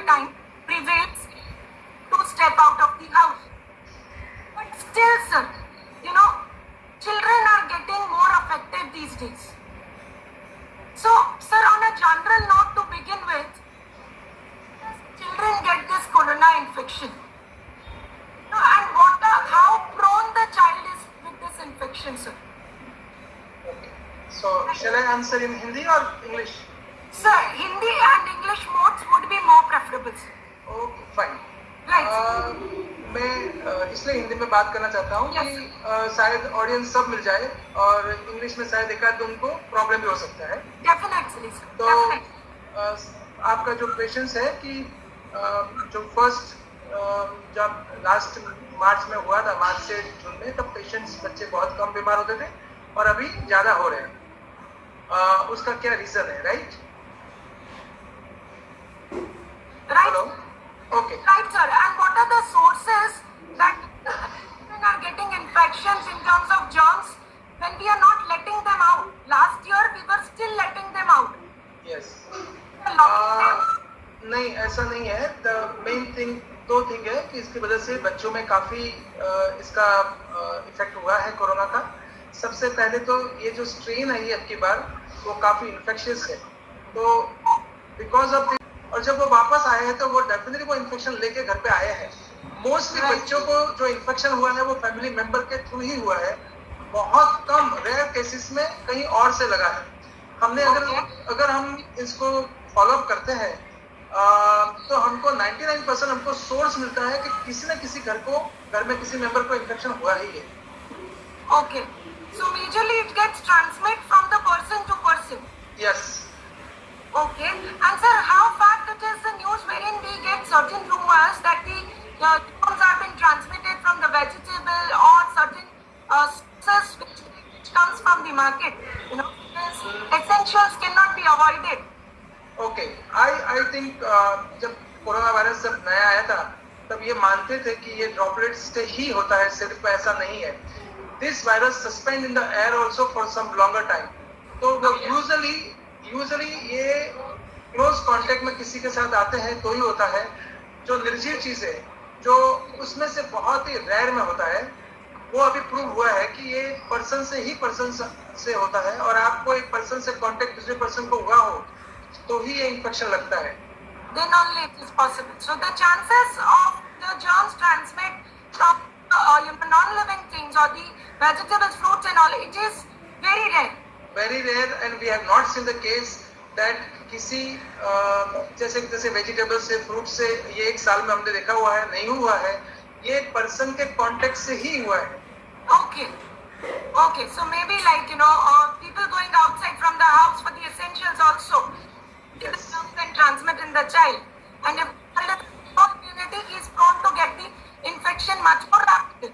time prevails to step out of the house. But still, sir, children are getting more affected these days. So, sir, on a general note to begin with, children get this corona infection. And how prone the child is with this infection, sir? Okay. So, shall I answer in Hindi or English? Sir, Hindi and English modes would be more preferable, sir. Okay, fine. Right. मैं इसलिए हिंदी में बात करना चाहता हूँ कि शायद audience सब मिल जाए और इंग्लिश में शायद एक आध उनको प्रॉब्लम भी हो सकता है. Definitely, sir. तो आपका जो पेशेंस है कि जो फर्स्ट जब लास्ट मार्च में हुआ था, मार्च से जून में, तब पेशेंट्स बच्चे बहुत कम बीमार होते थे और अभी ज्यादा हो रहे हैं. उसका क्या रीजन है? Right? Hello. Okay. Right, sir. And what are the sources that children are getting infections in terms of germs when we are not letting them out? Last year we were still letting them out. Yes. नहीं, ऐसा नहीं है. The main thing, दो thing है कि इसकी वजह से बच्चों में काफी इसका इफेक्ट हुआ है कोरोना का. सबसे पहले तो ये जो स्ट्रेन है ये अब की बार वो काफी इन्फेक्शियस है. तो बिकॉज ऑफ और जब वो वापस आए हैं तो वो डेफिनेटली वो इन्फेक्शन लेके घर पे आए हैं. मोस्टली बच्चों को जो इन्फेक्शन हुआ है वो फैमिली मेंबर के थ्रू ही हुआ है. बहुत कम रेयर केसेस में कहीं और से लगा है. हमने अगर हम इसको फॉलो अप करते हैं तो हमको 99% हमको सोर्स मिलता है कि किसी न किसी घर में किसी मेंबर को इन्फेक्शन हुआ ही है. Okay. So majorly it gets transmitted from the person to person. Yes. Okay. And sir, how fact it is the news wherein we get certain rumors that the germs have been transmitted from the vegetable or certain sources which comes from the market. Essentials cannot be avoided. Okay. I think जब corona virus जब नया आया था तब ये मानते थे कि ये ड्रॉपलेट्स से ही होता है, सिर्फ ऐसा नहीं है. This virus suspend in the air also for some longer time. तो वो यूजुअली ये क्लोज कांटेक्ट में किसी के साथ आते हैं तो ही होता है. जो निर्जीव चीजें जो उसमें से बहुत ही रेयर में होता है वो अभी प्रूव हुआ है कि ये पर्सन से होता है. और आपको एक पर्सन से कांटेक्ट दूसरे पर्सन को हुआ हो तो ही ये इन्फेक्शन लगता है. Then only it is possible. So the chances of the germs transmit from non-living things or the vegetables, fruits and all, it is very rare. Very rare, and we have not seen the case that किसी जैसे vegetable से, fruit से ये एक साल में हमने देखा हुआ है, नहीं हुआ है. ये पर्सन के कांटेक्ट से ही हुआ है. Okay. So maybe people going outside from the house for the essentials also. Yes. The germs can transmit in the child, and if the community is prone to get the infection much more rapidly.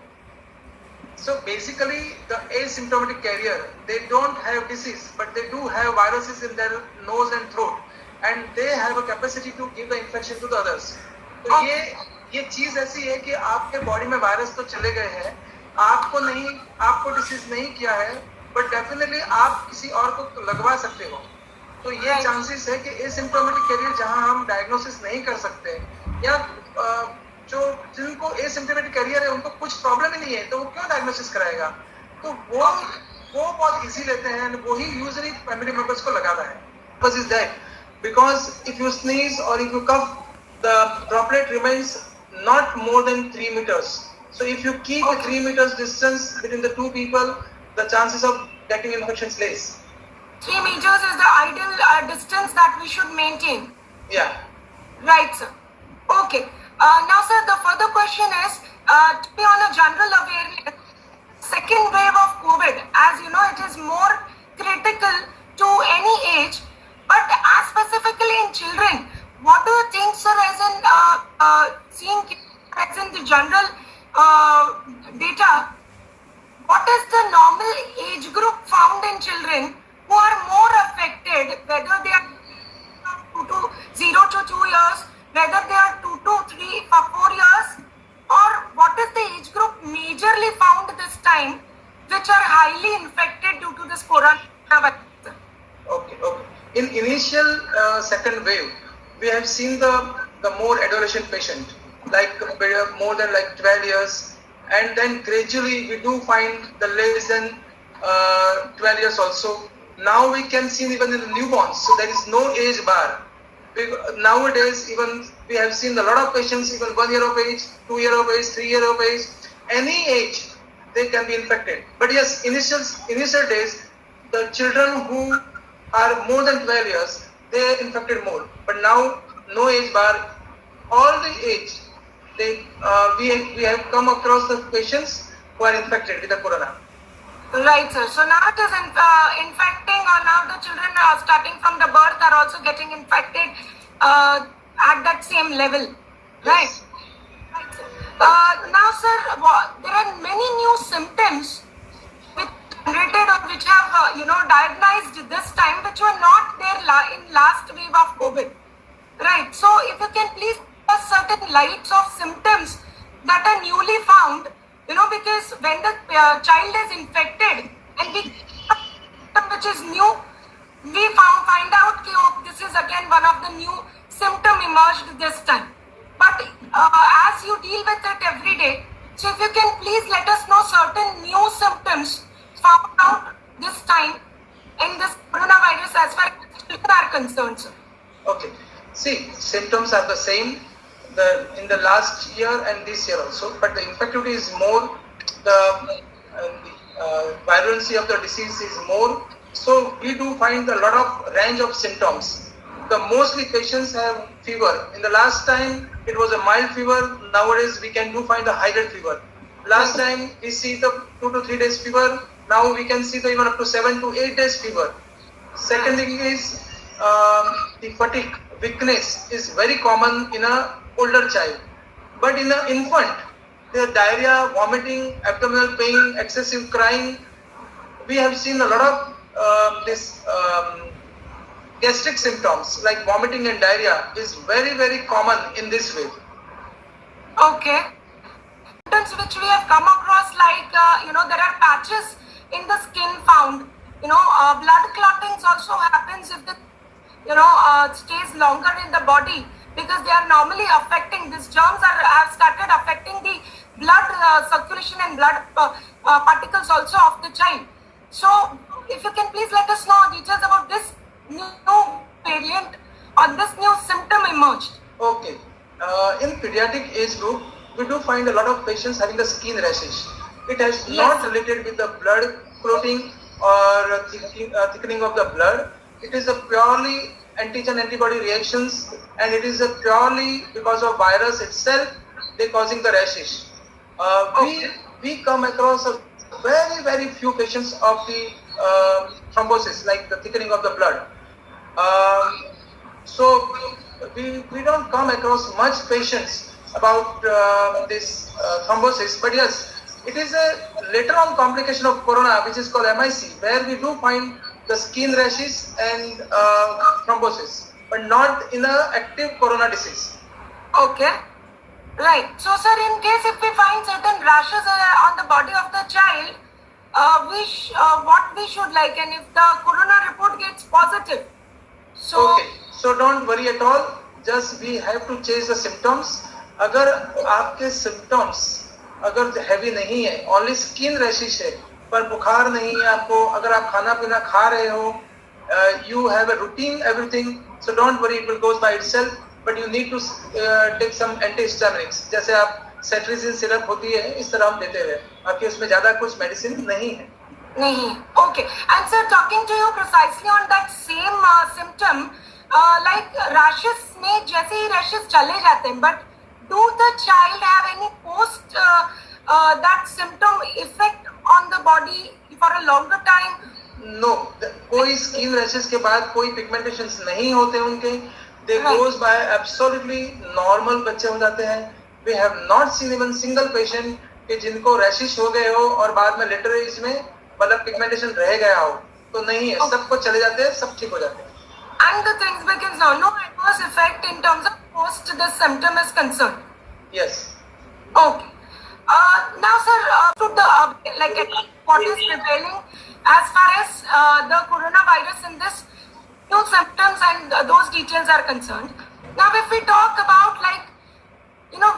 So basically, the asymptomatic carrier, they don't have disease, but they do have viruses in their nose and throat, and they have a capacity to give the infection to the others. तो ये चीज ऐसी है कि आपके body में virus तो चले गए हैं, आपको डिसीज नहीं किया है, बट डेफिनेटली आप किसी और को लगवा सकते हो. तो ये चांसेस है कि एसिम्प्टोमेटिक कैरियर जहां हम डायग्नोसिस नहीं कर सकते या जो जिनको एसिम्प्टोमेटिक कैरियर है उनको कुछ प्रॉब्लम ही नहीं है तो वो क्यों डायग्नोसिस कराएगा. तो वो बहुत इजी लेते हैं, वो ही यूजुअली फैमिली मेंबर्स को लगाता है. Because is that because if you sneeze or if you cough, the droplet remains not more than 3 meters. So if you keep a 3 meters distance between the two people, the chances of getting infection is less. 3 meters is the ideal distance that we should maintain. Yeah. Right, sir. Okay. Now, sir, the further question is to be on a general awareness. Second wave of COVID, as you know, it is more critical to any age, but as specifically in children, what do you think, sir, as in seeing as in the general data, what is the normal age group found in children who are more affected, whether they are 0 to 2 years, whether they are 2 to 3 or 4 years, or what is the age group majorly found this time which are highly infected due to this coronavirus? Okay. In initial second wave, we have seen the the more adolescent patient, like more than like 12 years, and then gradually we do find the less than 12 years also. Now we can see even in the newborns, so there is no age bar. Nowadays, even we have seen a lot of patients, even 1 year of age, 2 year of age, 3 year of age, any age, they can be infected. But yes, initial days, the children who are more than 12 years, they are infected more. But now, no age bar, all the age, we have come across the patients who are infected with the corona. Right, sir. So now it is infecting, or now the children are starting from the birth are also getting infected at that same level, right? Yes. Right, sir. Now, sir, there are many new symptoms which generated or which have diagnosed this time, which were not there in last wave of COVID, right? So if you can please give us certain lights of symptoms that are newly found. Because when the child is infected and which is new, we find out that this is again one of the new symptom emerged this time. But as you deal with it every day, so if you can please let us know certain new symptoms found out this time in this coronavirus as far as children are concerned, sir. Okay. See, symptoms are the same in the last year and this year also, but the infectivity is more, the virulency of the disease is more. So we do find a lot of range of symptoms. The mostly patients have fever. In the last time it was a mild fever. Nowadays we can do find a high grade fever. Last time we see the 2 to 3 days fever. Now we can see the even up to 7 to 8 days fever. Second thing is the fatigue, weakness is very common in a older child, but in an infant, the diarrhea, vomiting, abdominal pain, excessive crying, we have seen a lot of gastric symptoms like vomiting and diarrhea is very, very common in this way. Okay. Symptoms which we have come across, like there are patches in the skin found. Blood clottings also happens if the stays longer in the body, because they are normally affecting, these germs have started affecting the blood circulation and blood particles also of the child. So if you can please let us know details about this new variant or this new symptom emerged. Okay. In pediatric age group, we do find a lot of patients having the skin rashes. It has not related with the blood clotting or thickening of the blood. It is a purely antigen antibody reactions, and it is a purely because of virus itself they causing the rashes. We come across a very, very few patients of the thrombosis, like the thickening of the blood. So we don't come across much patients about this thrombosis, but yes, it is a later on complication of corona, which is called MIC, where we do find the skin rashes and thrombosis, but not in a active corona disease. Okay. Right. So, sir, in case if we find certain rashes on the body of the child, what we should like, and if the corona report gets positive. So, okay. So don't worry at all. Just we have to change the symptoms. अगर आपके symptoms अगर heavy नहीं है, only skin rashes है, पर बुखार नहीं है आपको, अगर आप खाना पीना खा रहे हो, you have a routine everything, so don't worry, it will go by itself. But you need to take some antihistaminics. जैसे आप cetirizine syrup होती है, इस तरह हम देते हैं. आपके उसमें ज़्यादा कुछ medicine नहीं है. नहीं. Okay. And sir, talking to you precisely on that same symptom, like rashes में जैसे ही rashes चले जाते हैं, but do the child have any post that symptom effect on the body for a longer time? No. कोई skin rashes के बाद कोई pigmentations नहीं होते उनके. They goes by absolutely normal बच्चे हो जाते हैं. We have not seen even single patient कि जिनको rashes हो गए हो और बाद में later age में मतलब pigmentation रह गया हो, तो नहीं है. सबको चले जाते हैं, सब ठीक हो जाते हैं. And the things begins now, no adverse effect in terms of post the symptom is concerned. Yes. Okay. Now, sir, what is prevailing as far as the coronavirus in this new symptoms and those details are concerned. Now, if we talk about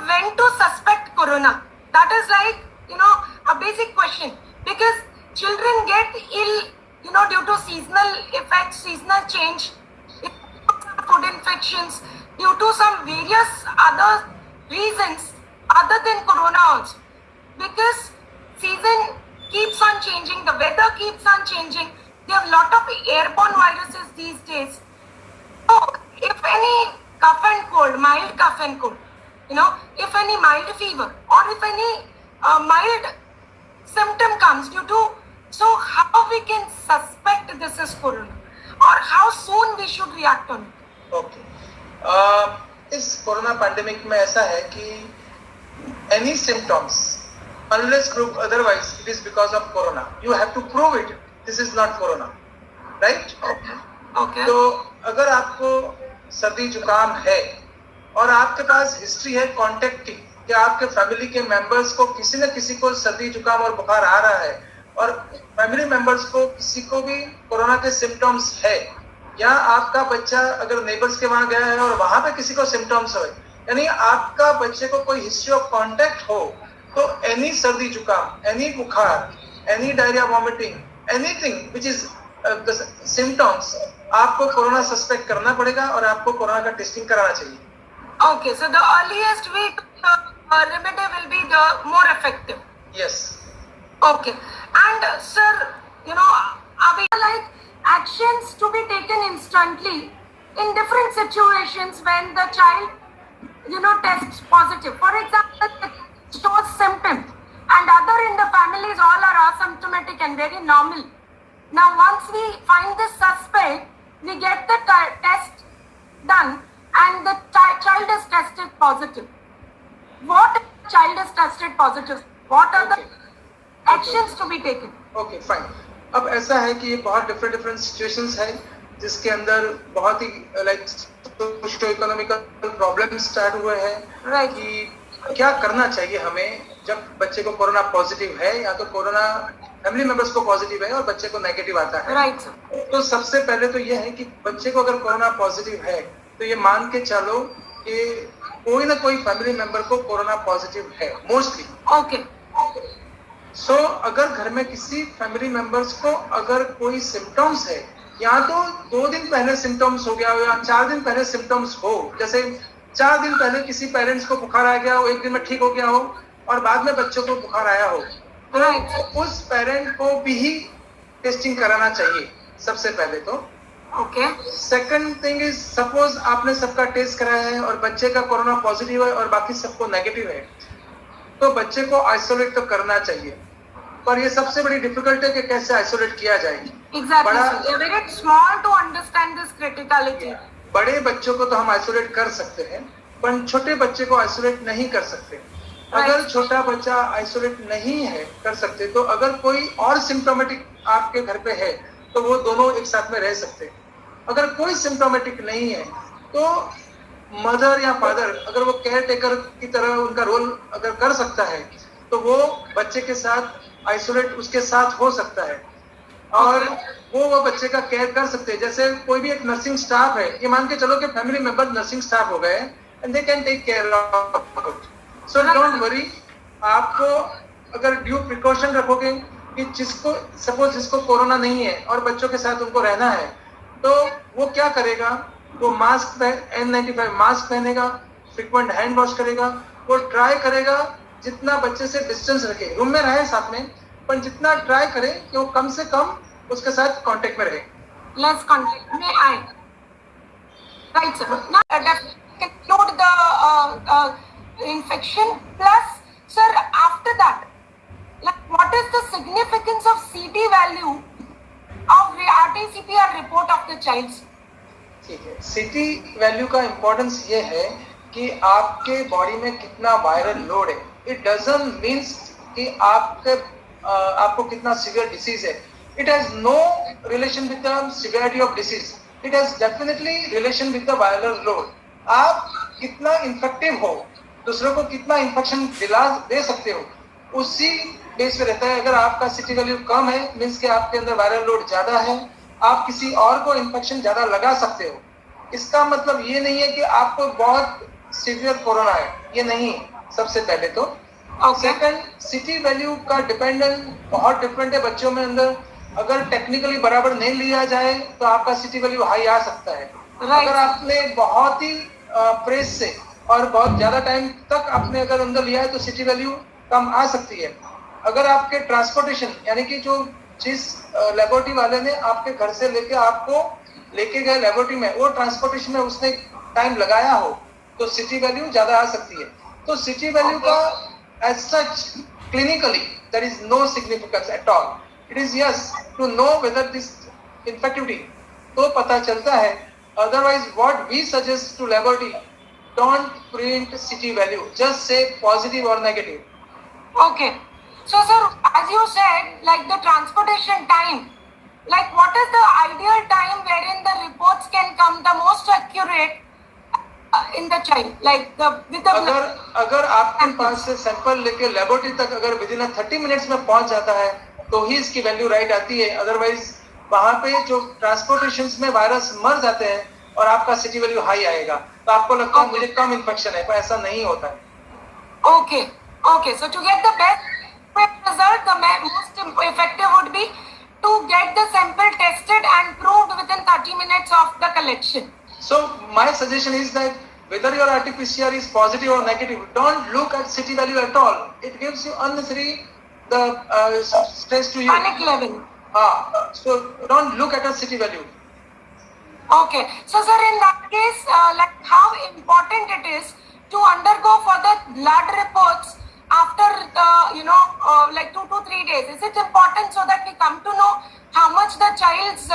when to suspect corona, that is a basic question, because children get ill, due to seasonal effects, seasonal change, food infections, due to some various other reasons other than corona also, because season keeps on changing, the weather keeps on changing. There are a lot of airborne viruses these days. So if any cough and cold, mild cough and cold, if any mild fever, or if any mild symptom comes due to, so how we can suspect this is corona, or how soon we should react on it? Okay. इस corona pandemic में ऐसा है कि any symptoms, unless proved otherwise, it is because of corona. You have to prove it. This is not corona, right? Okay. तो अगर आपको सर्दी जुकाम है और आपके पास हिस्ट्री है कांटेक्ट की, कि आपके फैमिली के मेंबर्स को किसी न किसी को सर्दी जुकाम और बुखार आ रहा है, और फैमिली मेंबर्स को किसी को भी कोरोना के सिम्टम्स है, या आपका बच्चा अगर नेबर्स के वहां गया है और वहां पे किसी को सिम्टम्स हो, यानी आपका बच्चे को कोई हिस्ट्री ऑफ कांटेक्ट हो, तो एनी सर्दी जुकाम, एनी बुखार, any diarrhoea, vomiting, anything which is symptoms, आपको कोरोना सस्पेक्ट करना पड़ेगा और आपको कोरोना का टेस्टिंग कराना चाहिए. Okay, so the earliest way to remedy will be the more effective. Yes. Okay, and sir, are we actions to be taken instantly in different situations when the child, tests positive? For example, it shows symptoms, and other in the families all are asymptomatic and very normal. Now, once we find the suspect, we get the test done, and the child is tested positive. What if the child is tested positive? What are the actions to be taken? Okay, fine. अब ऐसा है कि ये बहुत different situations है, जिसके अंदर बहुत ही सोशो इकोनॉमिकल प्रॉब्लम स्टार्ट हुए हैं. Right. कि क्या करना चाहिए हमें जब बच्चे को कोरोना पॉजिटिव है, या तो कोरोना फैमिली मेंबर्स को पॉजिटिव है और बच्चे को नेगेटिव आता है. Right, sir. तो सबसे पहले तो ये है कि बच्चे को अगर कोरोना पॉजिटिव है, तो ये मान के चलो कि कोई ना कोई फैमिली मेंबर को कोरोना पॉजिटिव है, मोस्टली. Okay. सो अगर घर में किसी फैमिली मेंबर्स को अगर कोई सिम्टम्स है, या तो 2 दिन पहले सिम्टम्स हो गया हो, या 4 दिन पहले सिम्टम्स हो, जैसे 4 दिन पहले किसी पेरेंट्स को बुखार आ गया हो, 1 दिन में ठीक हो गया हो, और बाद में बच्चों को बुखार आया हो, तो उस पेरेंट को भी टेस्टिंग कराना चाहिए सबसे पहले तो. Okay. Second thing is, suppose आपने सबका टेस्ट कराया है और बच्चे का कोरोना पॉजिटिव है और बाकी सबको नेगेटिव है, तो बच्चे को आइसोलेट तो करना चाहिए, पर ये सबसे बड़ी डिफिकल्ट है कि कैसे आइसोलेट किया जाए. Exactly. They're very small to understand this criticality. बड़े बच्चों को तो हम आइसोलेट कर सकते हैं, पर छोटे बच्चे को आइसोलेट नहीं कर सकते. अगर छोटा बच्चा आइसोलेट नहीं है कर सकते, तो अगर कोई और सिम्टोमेटिक आपके घर पे है, तो वो दोनों एक साथ में रह सकते. अगर कोई सिम्टोमेटिक नहीं है, तो मदर या फादर अगर वो केयर टेकर की तरह उनका रोल अगर कर सकता है, तो वो बच्चे के साथ आइसोलेट उसके साथ हो सकता है, और वो बच्चे का केयर कर सकते हैं. जैसे कोई भी एक नर्सिंग स्टाफ है, ये मान के चलो कि फैमिली मेंबर नर्सिंग स्टाफ हो गए, and they can take care of it. So don't worry. आपको अगर ड्यू प्रिकॉशन रखोगे कि जिसको कोरोना नहीं है और बच्चों के साथ उनको रहना है, तो वो क्या करेगा, वो मास्क N95 मास्क पहनेगा, फ्रीक्वेंट हैंड वॉश करेगा, वो ट्राई करेगा जितना बच्चे से डिस्टेंस रखे, रूम में रहे साथ में, पर जितना ट्राई करे कि वो कम से कम उसके साथ कांटेक्ट में रहे. Less contact. May I? Right, sir. Now, conclude the infection. Plus, sir, after that, what is the significance of CT value of RT-PCR report of the child? ठीक है. सीटी वैल्यू का इम्पोर्टेंस ये है कि आपके बॉडी में कितना वायरल लोड है. इट डजंट मीन्स कि आपको कितना सीवियर डिसीज है. It has no relation with the severity of disease. It has definitely relation with the viral load. आप कितना इन्फेक्टिव हो, दूसरों को कितना इन्फेक्शन दे सकते हो, उसी बेस पे रहता है. अगर आपका सीटी वैल्यू कम है, मीन्स कि आपके अंदर वायरल लोड ज्यादा है, आप किसी और को इन्फेक्शन ज्यादा लगा सकते हो. इसका मतलब ये नहीं है कि आपको बहुत सीवियर कोरोना है, ये नहीं। सबसे पहले तो सेकंड, सिटी वैल्यू का डिपेंडेंट बहुत डिफरेंट है बच्चों में अंदर। अगर टेक्निकली बराबर नहीं लिया जाए तो आपका सिटी वैल्यू हाई आ सकता है। अगर आपने बहुत ही प्रेस से और बहुत ज्यादा टाइम तक आपने अगर अंदर लिया है तो सिटी वैल्यू कम आ सकती है। अगर आपके ट्रांसपोर्टेशन यानी कि जो जिस लेबोरेटरी वाले ने आपके घर से लेके आपको लेके गए लेबोरेटरी में, वो ट्रांसपोर्टेशन में उसने टाइम लगाया हो तो सिटी वैल्यू ज्यादा आ सकती है। तो सिटी वैल्यू का as such clinically there is no significance at all. It is yes to know whether this infectivity तो पता चलता है। Otherwise what we suggest to laboratory, don't print city value, just say positive or negative. Okay, so sir, as you said, like the transportation time, like what is the ideal time wherein the reports can come the most accurate in the child, like the with the अगर आपके पास से sample लेके laboratory तक अगर with in 30 minutes में पहुंच जाता है तो ही इसकी वैल्यू राइट आती है। अदरवाइज वहां पे जो ट्रांसपोर्टेशन में वायरस मर जाते हैं और आपका सिटी वैल्यू हाई आएगा तो आपको लगता है मुझे कम इन्फेक्शन है, पर ऐसा नहीं होता है। Okay, so to get the best result, the most effective would be to get the sample tested and proved within 30 minutes of the collection. So my suggestion is that whether your RT-PCR is positive or negative, don't look at city value at all. It gives you unnecessary stress to you. Panic level. So don't look at a city value. Okay, so sir, in that case, like how important it is to undergo for the blood reports after like 2 to 3 days. Is it important so that we come to know how much the child's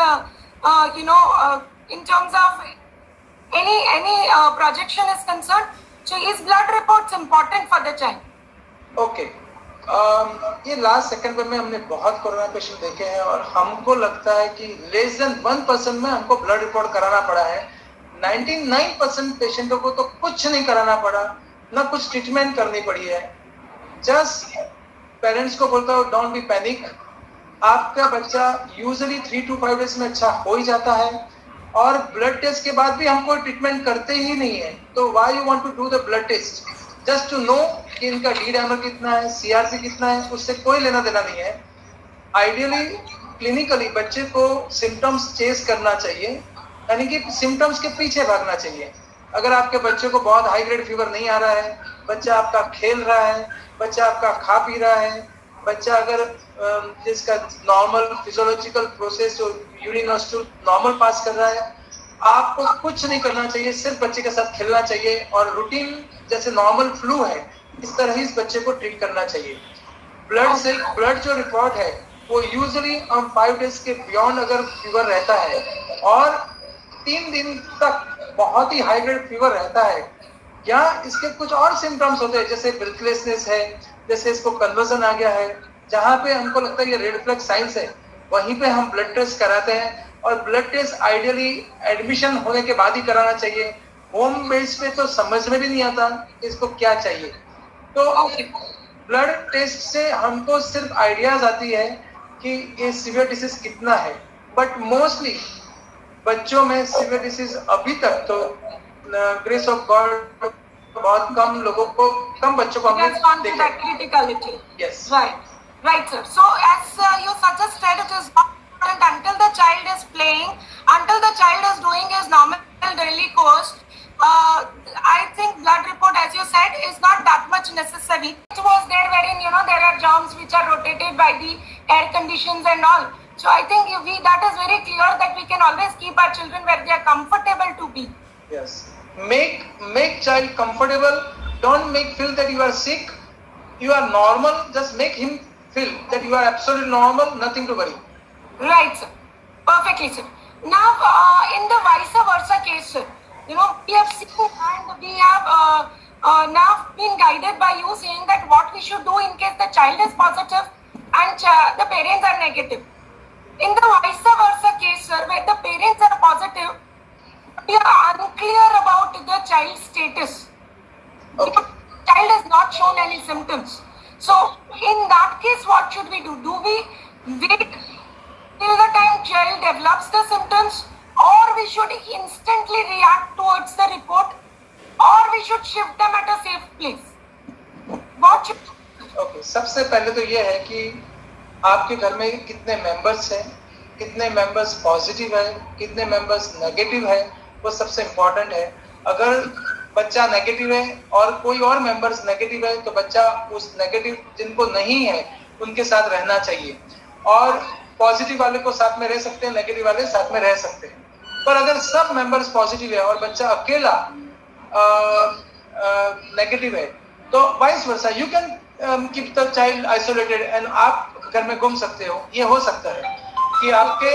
in terms of any projection is concerned? So is blood reports important for the child? Okay. ये last second में हमने बहुत corona patient देखे हैं और हमको लगता है कि लेस देन 1% में हमको ब्लड रिपोर्ट कराना पड़ा है। 99% पेशेंटों को तो कुछ नहीं कराना पड़ा, ना कुछ ट्रीटमेंट करनी पड़ी है। जस्ट पेरेंट्स को बोलता हूँ डोंट बी पैनिक, आपका बच्चा यूजुअली 3 to 5 डेज में अच्छा हो ही जाता है और ब्लड टेस्ट के बाद भी हम कोई ट्रीटमेंट करते ही नहीं है। तो why you want to do the blood test? Just to know कि इनका डी डायमर कितना है, सीआरपी कितना है, उससे कोई लेना देना नहीं है। आइडियली क्लिनिकली बच्चे को सिम्टम्स चेस करना चाहिए, यानी कि सिम्टम्स के पीछे भागना चाहिए। अगर आपके बच्चे को बहुत हाई ग्रेड फीवर नहीं आ रहा है, बच्चा आपका खेल रहा है, बच्चा आपका खा पी रहा है, बच्चा अगर जिसका नॉर्मल फिजियोलॉजिकल प्रोसेस जो यूरिन और स्टूल नॉर्मल पास कर रहा है, आपको कुछ नहीं करना चाहिए, सिर्फ बच्चे के साथ खेलना चाहिए और रूटीन जैसे नॉर्मल फ्लू है इस तरह ही इस बच्चे को ट्रीट करना चाहिए। ब्लड जो रिपोर्ट है वो यूजुअली हम 5 डेज के बियॉन्ड अगर फीवर रहता है और 3 दिन तक बहुत ही हाई ग्रेड फीवर रहता है या इसके कुछ और सिम्टम्स होते हैं जैसे ब्रेथलेसनेस है, जैसे इसको कन्वर्जन आ गया है, जहाँ पे हमको लगता है ये रेड फ्लैग साइंस है, वहीं पे हम ब्लड टेस्ट कराते हैं। और ब्लड टेस्ट आइडियली एडमिशन होने के बाद ही कराना चाहिए। होम बेस पे तो समझ में भी नहीं आता इसको क्या चाहिए। तो ब्लड टेस्ट से हमको सिर्फ आइडियाज आती है कि ये सीवियर डिसीज कितना है, बट मोस्टली बच्चों में सीवियर डिसीज अभी तक तो ग्रेस ऑफ गॉड बहुत कम लोगों को, कम बच्चों को हमने देखा। Yes. Right, sir. So as you suggested, it is important until the child is playing, until the child is doing his normal daily course. I think blood report, as you said, is not that much necessary. It was there wherein there are germs which are rotated by the air conditions and all. So I think that is very clear that we can always keep our children where they are comfortable to be. Yes. Make child comfortable. Don't make feel that you are sick. You are normal. Just make him feel that you are absolutely normal. Nothing to worry. Right, sir. Perfectly, sir. Now, in the vice versa case, sir, we have seen and we have now been guided by you saying that what we should do in case the child is positive and the parents are negative. In the vice versa case, sir, where the parents are positive, we are unclear about the child's status. Okay. The child has not shown any symptoms. So, in that case, what should we do? Do we wait till the time child develops the symptoms, or we should instantly react towards the report, or we should shift them at a safe place? What should... okay, सबसे पहले तो ये है कि आपके घर में कितने मेंबर्स हैं, कितने मेंबर्स पॉजिटिव है, कितने मेंबर्स नेगेटिव है, वो सबसे इम्पोर्टेंट है. अगर बच्चा नेगेटिव है और कोई और मेंबर्स नेगेटिव है तो बच्चा उस नेगेटिव जिनको नहीं है उनके साथ रहना चाहिए, और पॉजिटिव वाले को साथ में रह सकते हैं, नेगेटिव वाले साथ में रह सकते हैं. पर अगर सब मेंबर्स पॉजिटिव है और बच्चा अकेला नेगेटिव है तो vice versa you can keep the child isolated and आप घर में घूम सकते हो. ये हो सकता है कि आपके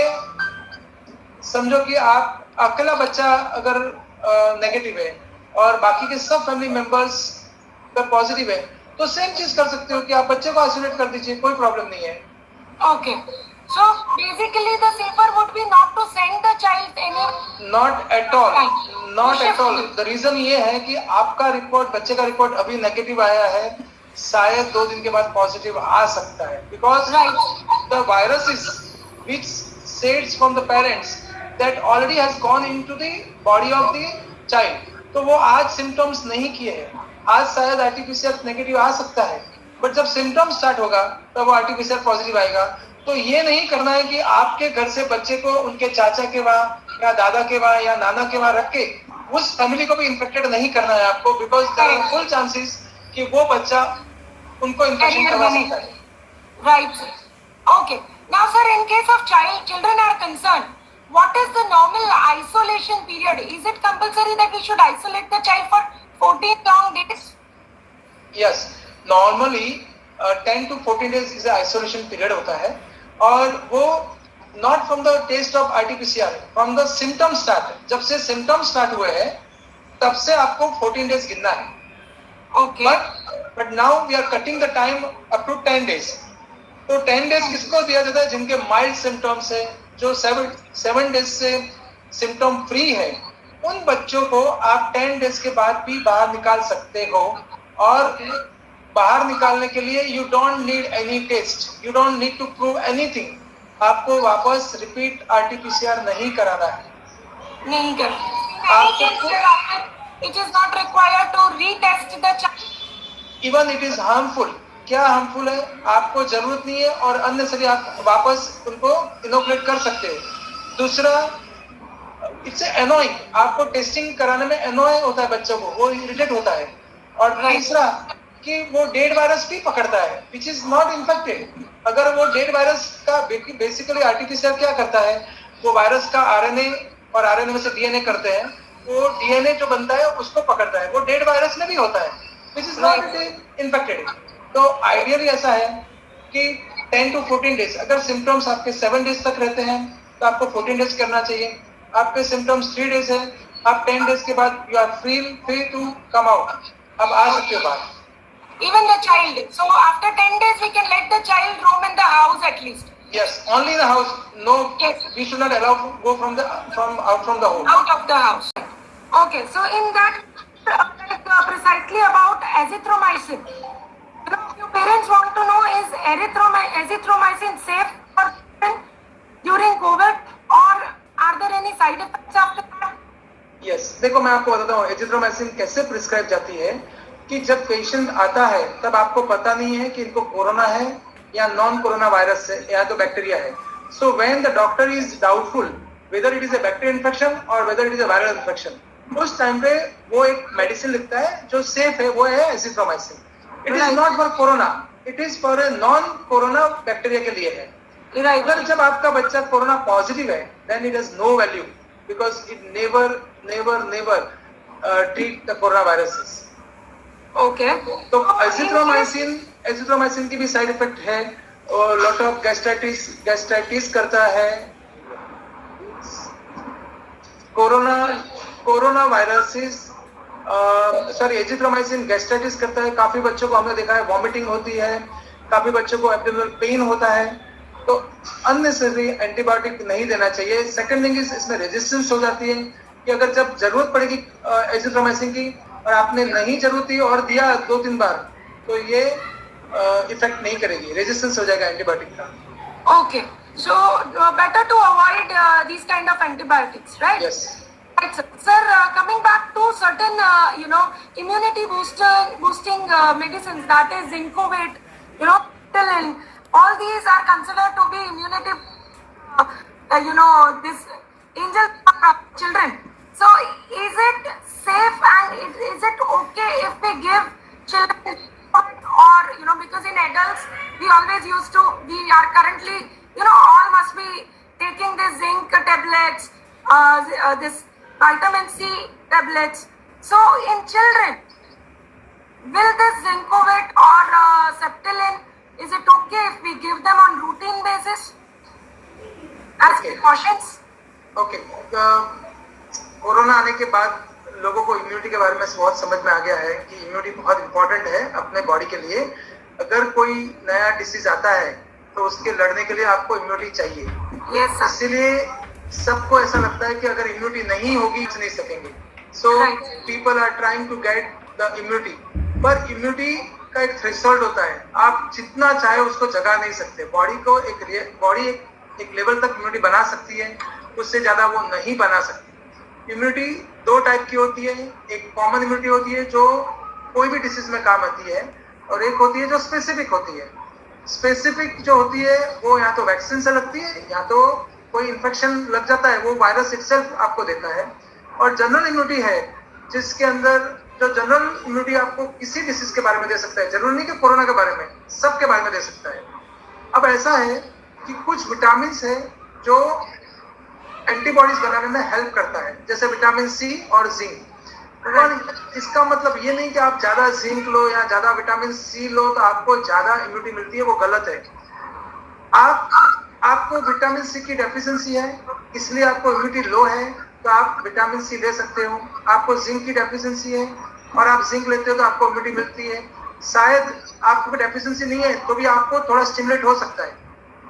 समझो कि आप अकेला बच्चा अगर नेगेटिव है और बाकी के सब फैमिली मेंबर्स अगर पॉजिटिव है तो सेम चीज कर सकते हो कि आप बच्चे को आइसोलेट कर दीजिए, कोई प्रॉब्लम नहीं है. Okay. So basically the safer would be not to send the child anywhere. Not at all, not at all. The reason ये है कि आपका रिपोर्ट, बच्चे का रिपोर्ट अभी नेगेटिव आया है, शायद 2 दिन के बाद पॉजिटिव आ सकता है, because the virus is which sheds from the parents that already has gone into the body of the child. तो वो आज सिम्टम्स नहीं किए हैं, आज शायद आरटीपीसीआर नेगेटिव आ सकता है, बट जब सिम्टम्स स्टार्ट होगा तब वो आरटीपीसीआर पॉजिटिव आएगा. तो ये नहीं करना है कि आपके घर से बच्चे को उनके चाचा के वहाँ या दादा के वहाँ या नाना के वहाँ रख के उस फैमिली को भी इन्फेक्टेड नहीं करना है आपको, because there are full chances कि वो बच्चा उनको इन्फेक्शन करवा सकता है. Right, sir. Okay. Now, sir, in case of children are concerned, what is the normal isolation period? Is it compulsory that we should isolate the child for 14 long days? Yes, normally 10 to 14 days is isolation period होता है, और वो not from the test of RTPCR, from the symptom start. जब से symptom start हुए हैं तब से आपको 14 डेज गिनना है. Okay. But now we are cutting the time up to 10 days. तो 10 डेज किसको दिया जाता है? जिनके माइल्ड सिम्टम्स है, जो 7 डेज से सिम्टम फ्री है, उन बच्चों को आप 10 डेज के बाद भी बाहर निकाल सकते हो. और बाहर निकालने के लिए you don't need any test, you don't need to prove anything. आपको वापस रिपीट आरटीपीसीआर नहीं कराना है. नहीं कर. It is not required to retest the child. Even it is harmful. क्या हार्मफुल है? आपको जरूरत नहीं है और अननेसेसरी आप वापस उनको इनोकुलेट कर सकते हो. दूसरा, इट्स एनोइंग. आपको टेस्टिंग कराने में एनोय होता है बच्चों को, वो इरिटेट होता है. और तीसरा कि वो डेड वायरस भी पकड़ता है विच इज नॉट इन्फेक्टेड. अगर वो डेड वायरस का बेसिकली आरटीपीसीआर क्या करता है, वो वायरस का आरएनए और आरएनए में से डीएनए करते हैं, वो डीएनए जो बनता है उसको पकड़ता है. वो डेड वायरस में भी होता है विच इज नॉट इन्फेक्टेड. तो आइडियली ऐसा है कि 10 to 14 डेज. अगर सिम्टम्स आपके 7 डेज तक रहते हैं तो आपको 14 डेज करना चाहिए. आपके सिम्टम्स 3 डेज है, आप 10 डेज के बाद you are free to come out. अब आ सकते हो बाहर. Even the child. So after 10 days, we can let the child roam in the house at least. Yes, only in the house. No, Yes. we should not allow to go from out from the home. Out of the house. Okay. So in that, precisely about azithromycin. You know, your parents want to know, is azithromycin safe for children during COVID, or are there any side effects after that? Yes. देखो, मैं आपको बताता हूँ azithromycin कैसे prescribe जाती है. कि जब पेशेंट आता है तब आपको पता नहीं है कि इनको कोरोना है या नॉन कोरोना वायरस है या तो बैक्टीरिया है. So when the doctor is doubtful whether it is a bacterial infection or whether it is a viral infection, उस टाइम पे वो एक मेडिसिन लिखता है जो सेफ है, वो है azithromycin. It is not for corona, it is for a non corona bacteria के लिए है. अगर जब आपका बच्चा कोरोना पॉजिटिव है then it has no value, because it never treat the corona viruses. Okay. तो एजिथ्रोमाइसिन की भी साइड इफेक्ट है, और लॉट ऑफ गैस्ट्राइटिस करता है. कोरोना वायरसेस एजिथ्रोमाइसिन गैस्ट्राइटिस करता है. काफी बच्चों को हमने देखा है वॉमिटिंग होती है, काफी बच्चों को एब्डोमिनल पेन होता है. तो अननेसेसरी एंटीबायोटिक नहीं देना चाहिए. सेकंड थिंग इज इसमें रेजिस्टेंस हो जाती है कि अगर जब जरूरत पड़ेगी एजिथ्रोमाइसिन की और आपने नहीं जरूरत थी और दिया 2-3 बार, तो ये इफेक्ट नहीं करेगी, रेजिस्टेंस हो जाएगा एंटीबायोटिक का. Okay. So better to avoid these kind of antibiotics, right? Yes. Right, sir. Sir, coming back to certain, immunity boosting medicines, that is Zincovit, Penicillin, all these are considered to be immunity, this angel for children. So, is it safe and is it okay if we give children, or because in adults we always we are currently, all must be taking this zinc tablets, this vitamin C tablets. So in children, will this Zincovit or Septilin, is it okay if we give them on routine basis as precautions? Okay, corona आने के बाद लोगों को immunity के बारे में बहुत समझ में आ गया है कि इम्यूनिटी बहुत इंपॉर्टेंट है अपने बॉडी के लिए. अगर कोई नया डिसीज आता है तो उसके लड़ने के लिए आपको इम्यूनिटी चाहिए. Yes, sir. इसीलिए सबको ऐसा लगता है कि अगर इम्यूनिटी नहीं होगी बच नहीं सकेंगे. So people are trying to get the immunity, पर इम्यूनिटी का एक थ्रेशोल्ड होता है. आप जितना चाहे उसको जगा नहीं सकते. बॉडी एक लेवल तक इम्यूनिटी बना सकती है, उससे ज्यादा वो नहीं बना सकती. इम्यूनिटी दो टाइप की होती है. एक कॉमन इम्यूनिटी होती है जो कोई भी डिसीज में काम आती है, और एक होती है जो स्पेसिफिक होती है. स्पेसिफिक जो होती है वो या तो वैक्सीन से लगती है या तो कोई इन्फेक्शन लग जाता है, वो वायरस इटसेल्फ आपको देता है. और जनरल इम्यूनिटी है जिसके अंदर जो जनरल इम्यूनिटी आपको किसी डिसीज के बारे में दे सकता है. जरूरी नहीं कि कोरोना के बारे में, सबके बारे में दे सकता है. अब ऐसा है कि कुछ विटामिन है जो एंटीबॉडीज बनाने में हेल्प करता है, जैसे विटामिन सी और जिंक. पर इसका मतलब ये नहीं कि आप ज्यादा जिंक लो या ज्यादा विटामिन सी लो तो आपको ज्यादा इम्यूनिटी मिलती है. वो गलत है. आपको विटामिन सी की डेफिशिएंसी है इसलिए आपको इम्यूनिटी लो है, तो आप विटामिन सी ले सकते हो. आपको जिंक की डेफिशिएंसी है और आप जिंक लेते हो तो आपको इम्यूनिटी मिलती है. शायद आपको डेफिशिएंसी नहीं है तो भी आपको थोड़ा स्टिमुलेट हो सकता है.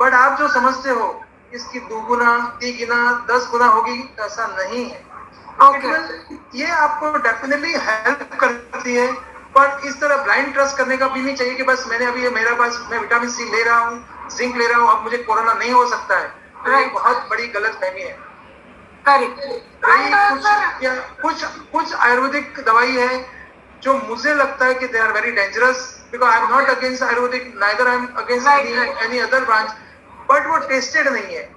बट आप जो समझते हो इसकी 2 गुना 3 गुना 10 गुना होगी, ऐसा नहीं है. ये आपको डेफिनेटली हेल्प करती है, पर इस तरह ब्लाइंड ट्रस्ट करने का भी नहीं चाहिए कि बस मैंने अभी मेरा पास मैं विटामिन सी ले रहा हूँ, जिंक ले रहा हूँ, अब मुझे कोरोना नहीं हो सकता है. तो ये बहुत बड़ी गलतफहमी है. कुछ आयुर्वेदिक दवाई है जो मुझे लगता है कि they are very dangerous, because I am not against ayurvedic, neither I am against any other branch, but वो टेस्टेड नहीं है.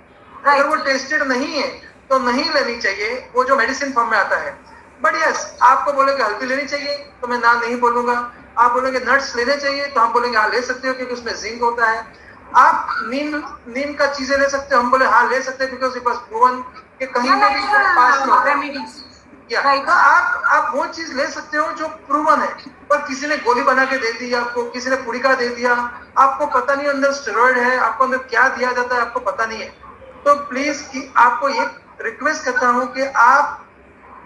अगर वो टेस्टेड नहीं है तो नहीं लेनी चाहिए, वो जो मेडिसिन फॉर्म में आता है. बट यस, आपको बोलेंगे हल्दी लेनी चाहिए तो मैं ना नहीं बोलूंगा. आप बोलेंगे नट्स लेने चाहिए तो हम बोलेंगे हाँ ले सकते हो क्योंकि उसमें जिंक होता है. आप नीम का चीजें ले सकते हो, हम बोले हाँ ले सकते हैं बिकॉज इट वाज प्रूवन कि कहीं ना भी पास में होता है. तो आप वो चीज ले सकते हो जो प्रूवन है. पर किसी ने गोली बना के दे दी आपको, किसी ने पुड़िका दे दिया, आपको पता नहीं अंदर स्टेरॉइड है, आपको अंदर क्या दिया जाता है आपको पता नहीं है. तो प्लीज आपको ये रिक्वेस्ट करता हूँ कि आप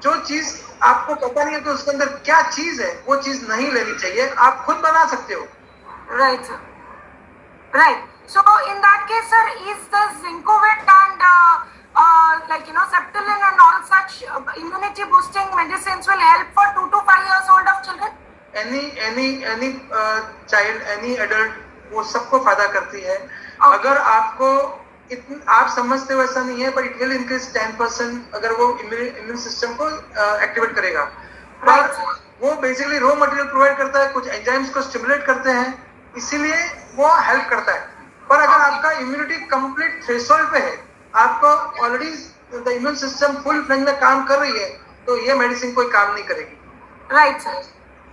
जो चीज आपको पता नहीं है कि उसके अंदर क्या चीज है, वो चीज नहीं लेनी चाहिए. आप खुद बना सकते हो. Right sir, right. So in that case, sir, is the Zincovit and Septilin and all such immunity boosting medicines will help for 2 to 5 years old of children? Any child, any adult, वो सबको फायदा करती है. अगर आपको आप समझते हो ऐसा नहीं है, बट इट विल इंक्रीज 10% अगर वो इम्यून सिस्टम को एक्टिवेट करेगा. पर वो बेसिकली रॉ मटेरियल प्रोवाइड करता है, कुछ एंजाइम्स को स्टिमुलेट करते हैं, इसीलिए वो हेल्प करता है. पर अगर आपका इम्यूनिटी कंप्लीट थ्रेशोल्ड पे है, आपको already the immune system full flange में काम कर रही है, तो ये मेडिसिन कोई काम नहीं करेगी. Right sir.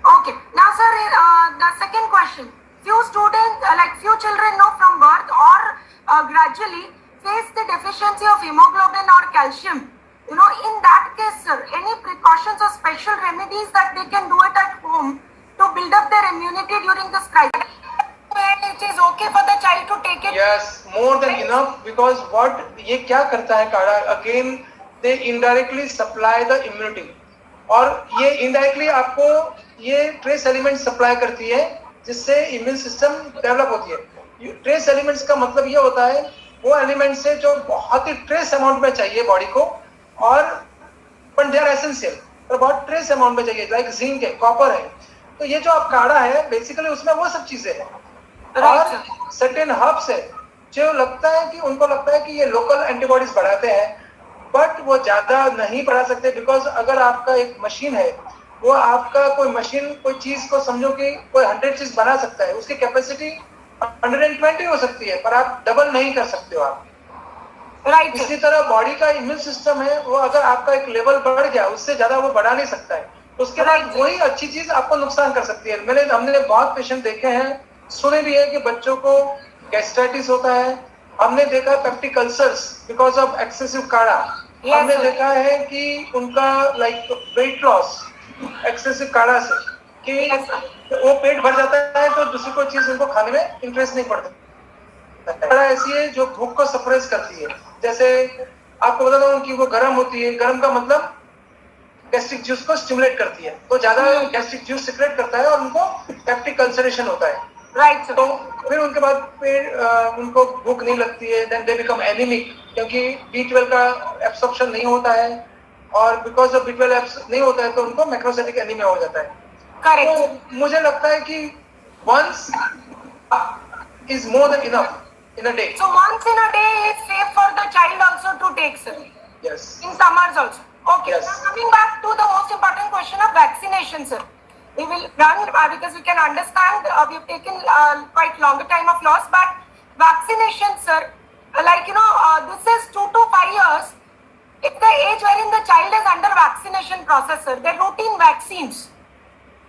Okay. Now sir, the second question. Few students, few children know from birth or gradually face the deficiency of hemoglobin or calcium. In that case, sir, any precautions or special remedies that they can do it at home to build up their immunity during this crisis? It is okay for the child to take it. Yes, more than enough, because what ये क्या करता है काढ़ा, again they indirectly supply the immunity, और ये indirectly आपको ये trace element supply करती है जिससे इम्यून सिस्टम डेवलप होती है. ट्रेस एलिमेंट्स का मतलब ये होता है वो एलिमेंट्स है जो बहुत ही ट्रेस अमाउंट में चाहिए बॉडी को, और बट दे आर एसेंशियल, पर बहुत ट्रेस अमाउंट में चाहिए, लाइक जिंक है, कॉपर है. तो ये जो आप काढ़ा है बेसिकली उसमें वो सब चीजें हैं. और सर्टेन हर्ब्स है जो लगता है कि उनको लगता है कि ये लोकल एंटीबॉडीज बढ़ाते हैं, बट वो ज्यादा नहीं बढ़ा सकते। बिकॉज अगर आपका एक मशीन है, वो आपका कोई मशीन कोई चीज को समझो कि कोई 100 चीज बना सकता है, उसकी कैपेसिटी 120 हो सकती है, पर आप डबल नहीं कर सकते हो आप। राइट इसी तरह बॉडी का इम्यून सिस्टम है, वो अगर आपका एक लेवल बढ़ गया, उससे ज्यादा वो बढ़ा नहीं सकता है। उसके बाद वही अच्छी चीज आपको नुकसान कर सकती है। हमने बहुत पेशेंट देखे हैं, सुने भी है कि बच्चों को गैस्ट्राइटिस होता है। हमने देखा है peptic ulcers because of excessive काढ़ा। हमने देखा है कि उनका लाइक वेट लॉस एक्सेसिव काढ़ा से, कि वो पेट भर जाता है तो दूसरी कोई चीज उनको खाने में इंटरेस्ट नहीं पड़ता। काढ़ा ऐसी है जो भूख को सप्रेस करती है। जैसे आपको बताता हूँ कि वो गर्म होती है, गर्म का मतलब गैस्ट्रिक जूस को स्टिमुलेट करती है, तो ज्यादा गैस्ट्रिक जूस सिक्रेट करता है और उनको पेप्टिक अल्सरेशन होता है। राइट तो फिर उनके बाद उनको भूख नहीं लगती है, देन दे बिकम एनीमिक, क्योंकि B12 का एब्सॉर्प्शन नहीं होता है, और बिकॉज ऑफ B12 नहीं होता है तो उनको मैक्रोसाइटिक एनीमिया हो जाता है। करेक्ट तो मुझे लगता है कि once is more than enough in a day. So once in a day is safe for the child also to take, sir. Yes. In summers also. Okay. Yes. Now coming back to the most important question of vaccination, sir. We will run because we can understand we have taken quite longer time of loss, but vaccination, sir, this is 2 to 5 years. It's the age wherein the child is under vaccination process, sir. They're routine vaccines.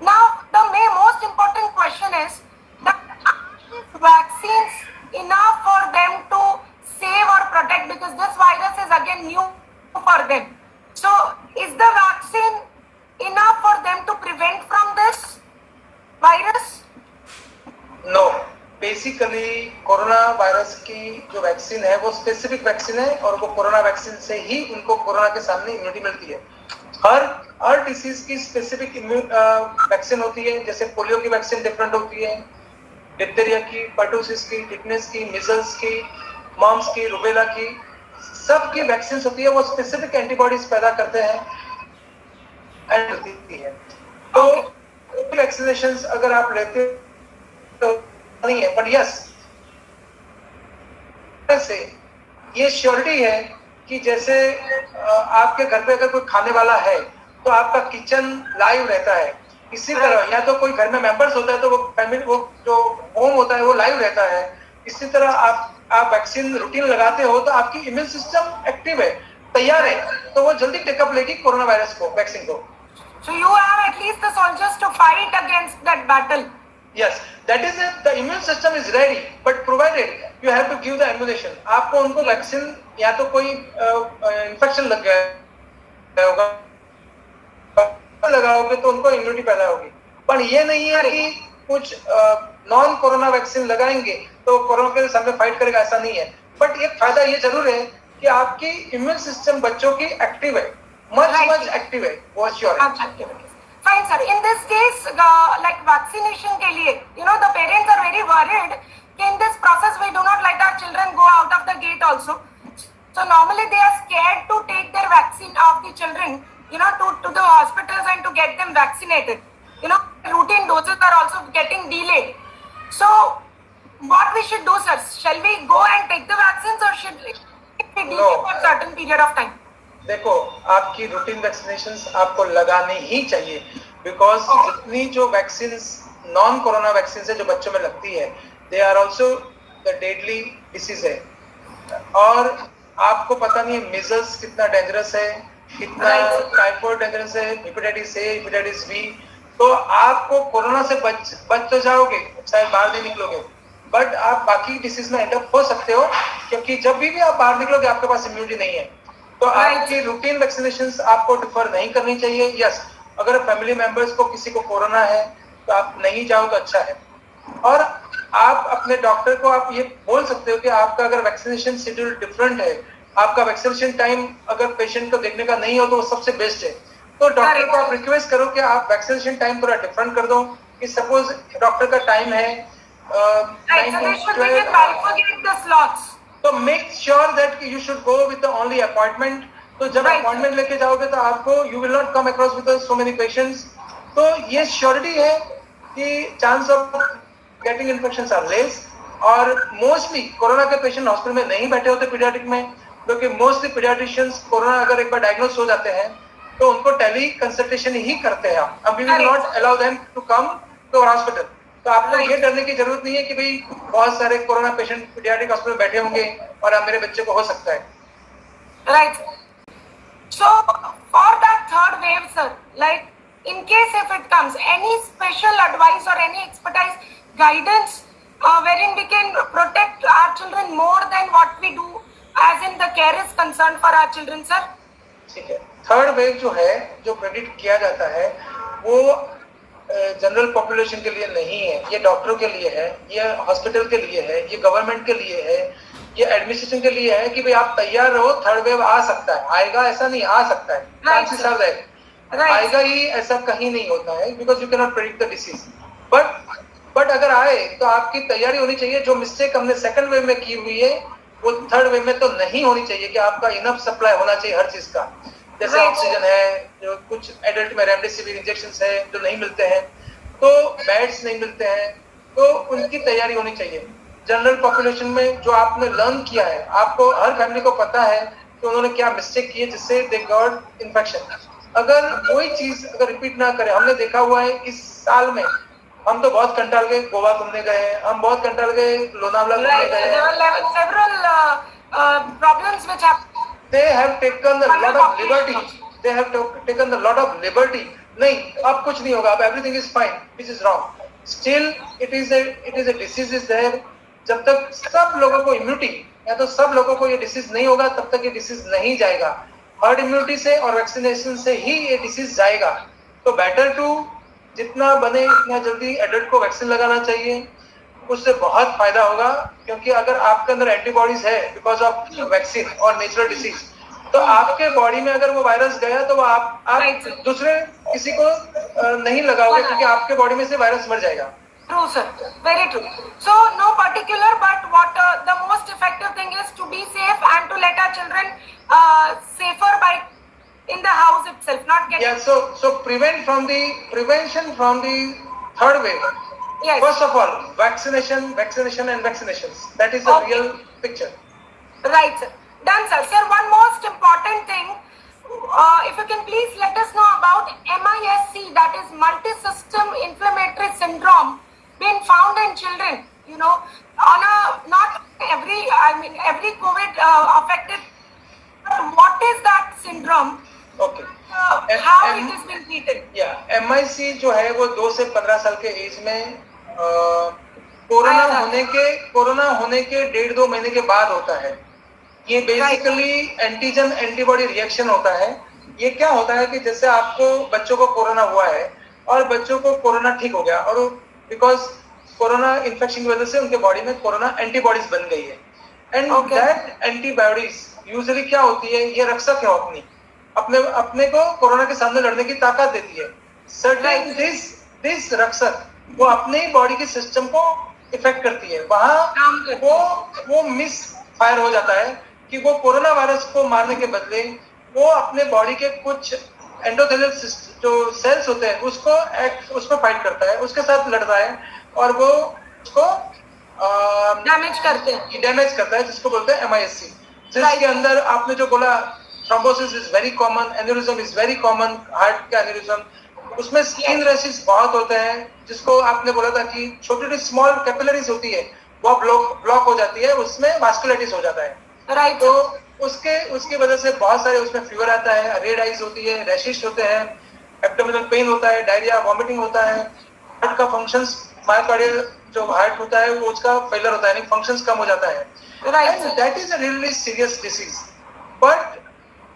Now the most important question is that are these vaccines enough for them to save or protect, because this virus is again new for them. So is the vaccine enough for them to prevent from this virus? No. Basically corona virus की जो vaccine है वो specific vaccine है, और वो corona vaccine से ही उनको corona के सामने इम्यूनिटी मिलती है। हर डिसीज की स्पेसिफिक वैक्सीन होती है। जैसे पोलियो की वैक्सीन डिफरेंट होती है, डिप्थीरिया की, पर्टुसिस की, टिटनेस की, मिजल्स की, मम्स की, रुबेला की, सब की वैक्सीन होती है। वो स्पेसिफिक एंटीबॉडीज पैदा करते हैं एंड होती है। तो वैक्सीनेशंस अगर आप लेते तो नहीं है, बट यस से ये श्योरिटी है कि जैसे आपके घर पे अगर कोई खाने वाला है तो आपका किचन लाइव रहता है। इसी तरह या तो कोई घर में मेंबर्स होता है तो वो फैमिली, वो जो होम होता है वो लाइव रहता है। इसी तरह आप वैक्सीन रूटीन लगाते हो तो आपकी इम्यून सिस्टम एक्टिव है, तैयार है, तो वो जल्दी टेकअप लेगी कोरोना वायरस को, वैक्सीन को। So you have at least the soldiers to fight against that battle. Yes, that is it. The immune system is ready, but provided you have to give the immunization. आपको उनको vaccine या तो कोई infection लग गया होगा, लगाओगे तो उनको इम्यूनिटी पैदा होगी। पर ये नहीं है कि कुछ नॉन कोरोना वैक्सीन लगाएंगे तो कोरोना के सामने फाइट करेगा, ऐसा नहीं है। बट एक फायदा ये जरूर है कि आपकी इम्यून सिस्टम बच्चों की एक्टिव है, मच एक्टिव है, वो श्योर है। Fine, sir. In this case, like vaccination के लिए, the parents are very worried. In this process, we do not let our children go out of the gate also. So normally they are scared to take their vaccine of the children, to the hospitals and to get them vaccinated. Routine doses are also getting delayed. So what we should do, sir? Shall we go and take the vaccines, or should we delay for a certain period of time? देखो, आपकी routine vaccinations आपको लगानी ही चाहिए, because जितनी जो vaccine non corona vaccine है जो बच्चों में लगती है, they are also the deadly disease है। और आपको पता नहीं है मिजल्स कितना डेंजरस है, कितना टाइफाइड डेंजरस है, हेपेटाइटिस ए, हेपेटाइटिस बी। तो आपको कोरोना से बच तो जाओगे, शायद बाहर नहीं निकलोगे, बट आप बाकी डिसीज में एंड अप हो सकते हो, क्योंकि जब भी आप बाहर निकलोगे आपके पास इम्यूनिटी नहीं है। तो आपकी रूटीन वैक्सीनेशंस आपको डिफर नहीं करनी चाहिए। यस, अगर फैमिली मेंबर्स को किसी को कोरोना है तो आप नहीं जाओ तो अच्छा है। और आप अपने डॉक्टर को आप ये बोल सकते हो कि आपका अगर वैक्सीनेशन शेड्यूल डिफरेंट है, आपका वैक्सीनेशन टाइम अगर पेशेंट को देखने का नहीं हो तो वो सबसे बेस्ट है। तो डॉक्टर को आप रिक्वेस्ट करो कि आप वैक्सीनेशन टाइम थोड़ा डिफरेंट कर दो, कि सपोज डॉक्टर का टाइम है 9 to 12, तो make sure that you should go with the only appointment. तो जब अपॉइंटमेंट लेके जाओगे तो आपको you will not come across with so many patients. तो ये श्योरिटी है कि chance of getting infections are less, और मोस्टली कोरोना के पेशेंट हॉस्पिटल में नहीं बैठे होते पीडियाट्रिक में, क्योंकि मोस्टली पीडियाट्रिशियंस कोरोना अगर एक बार डायग्नोस हो जाते हैं तो उनको टेली कंसल्टेशन ही करते हैं हम. अब we will not allow them to come to our hospital. तो आपको ये डरने की जरूरत नहीं है कि भाई बहुत सारे कोरोना पेशेंट पीडियाट्रिक हॉस्पिटल में बैठे होंगे और अब मेरे बच्चे को हो सकता है. Right. So for that third wave, sir, like in case if it comes, any special advice or any expertise, guidance, wherein we can protect our children more than what we do, as in the care is concerned for our children, sir? ठीक है. Third wave जो है, जो predict किया जाता है, वो general population के लिए नहीं है. ये डॉक्टरों के लिए है, ये हॉस्पिटल के लिए है, ये गवर्नमेंट के लिए है, ये एडमिनिस्ट्रेशन के लिए है कि भाई आप तैयार रहो, थर्ड वेव आ सकता है. आएगा ऐसा नहीं, आ सकता है. Chances are there. आएगा ही ऐसा कहीं नहीं होता है, because you can not predict the disease. But अगर आए तो आपकी तैयारी होनी चाहिए. जो मिस्टेक हमने सेकंड वेव में की हुई है वो थर्ड वेव में तो नहीं होनी चाहिए, कि आपका इनफ सप्लाई होना चाहिए हर चीज का. जैसे ऑक्सीजन है, जो कुछ एडल्ट में रेमडेसिविर इंजेक्शन है जो नहीं मिलते हैं, तो बेड्स नहीं मिलते हैं, तो उनकी तैयारी होनी चाहिए. जनरल पॉपुलेशन में जो आपने लर्न किया है, आपको हर फैमिली को पता है कि उन्होंने क्या मिस्टेक की है जिससे दे गॉट इन्फेक्शन. अगर वही चीज अगर रिपीट ना करें, हमने देखा हुआ है इस साल में हम तो बहुत कंटाल गए, गोवा घूमने गए, हम बहुत कंटाल गए, लोनावला घूमने गए. Several problems which have. They have taken a lot of liberty. They have taken a lot of liberty. नहीं, अब कुछ नहीं होगा, अब everything is fine, which is wrong. Still, it is a disease is there. जब तक सब लोगों को इम्यूनिटी, या तो सब लोगों को ये डिसीज नहीं होगा, तब तक ये डिसीज नहीं जाएगा. हर्ड इम्यूनिटी से और वैक्सीनेशन से ही ये डिसीज जाएगा. तो बेटर टू जितना बने इतना जल्दी एडल्ट को वैक्सीन लगाना चाहिए. उससे बहुत फायदा होगा, क्योंकि अगर आपके अंदर एंटीबॉडीज है बिकॉज ऑफ वैक्सीन और नेचुरल डिसीज, तो आपके बॉडी में अगर वो वायरस गया तो वो आप दूसरे किसी को नहीं लगाओगे, क्योंकि आपके बॉडी में से वायरस मर जाएगा. True, sir. Very true. So, no particular, but what the most effective thing is to be safe and to let our children safer by in the house itself, not getting. Yeah. So prevention from the third wave. Yes. First of all, vaccination and vaccinations. That is the real picture. Right, sir. Done, sir. Sir, one most important thing. If you can please let us know about MIS-C, that is multi-system inflammatory syndrome, been found in children, you know, on a, not every COVID affected, but what is that syndrome? Okay. How it has been treated? Yeah, MIC जो है वो 2 से 15 साल के as में corona होने के 1.5-2 महीने के बाद होता है. ये बेसिकली एंटीजन एंटीबॉडी रिएक्शन होता है. ये क्या होता है कि जैसे आपको बच्चों को कोरोना हुआ है और बच्चों को कोरोना ठीक हो गया, और बिकॉज कोरोना इन्फेक्शन की वजह से उनके बॉडी में कोरोना एंटीबॉडीज बन गई है. एंड दैट एंटीबॉडीज यूजुअली क्या होती है, ये रक्षक है, अपने को कोरोना के सामने लड़ने की ताकत देती है. सर्टेन दिस रक्षक वो अपने ही बॉडी के सिस्टम को इफेक्ट करती है. वहां वो मिस फायर हो जाता है कि वो कोरोना वायरस को मारने के बदले वो अपने बॉडी के कुछ एंडोथेलियल जो सेल्स होते हैं उसको फाइट करता है, उसके साथ लड़ता है और वो उसको डैमेज करता है, जिसको बोलते हैं MIS-C. जिसके अंदर आपने जो बोला thrombosis is very common, aneurysm is very common, heart का एन्यूरिज्म, उसमें स्किन रेशेस बहुत होते हैं, जिसको आपने बोला था कि छोटी स्मॉल कैपिलरीज होती है वो ब्लॉक हो जाती है, उसमें वास्कुलाइटिस हो जाता है. राइट. तो उसकी वजह से बहुत सारे उसमें फीवर आता है, रेड आइज होती है, रैशेस होते हैं, एब्डोमिनल पेन होता है, डायरिया, वॉमिटिंग होता है, हार्ट का फंक्शंस, मायोकार्डियल जो हार्ट होता है वो उसका फेलियर होता है, यानी फंक्शंस कम हो जाता है. Right. That is a really serious disease. But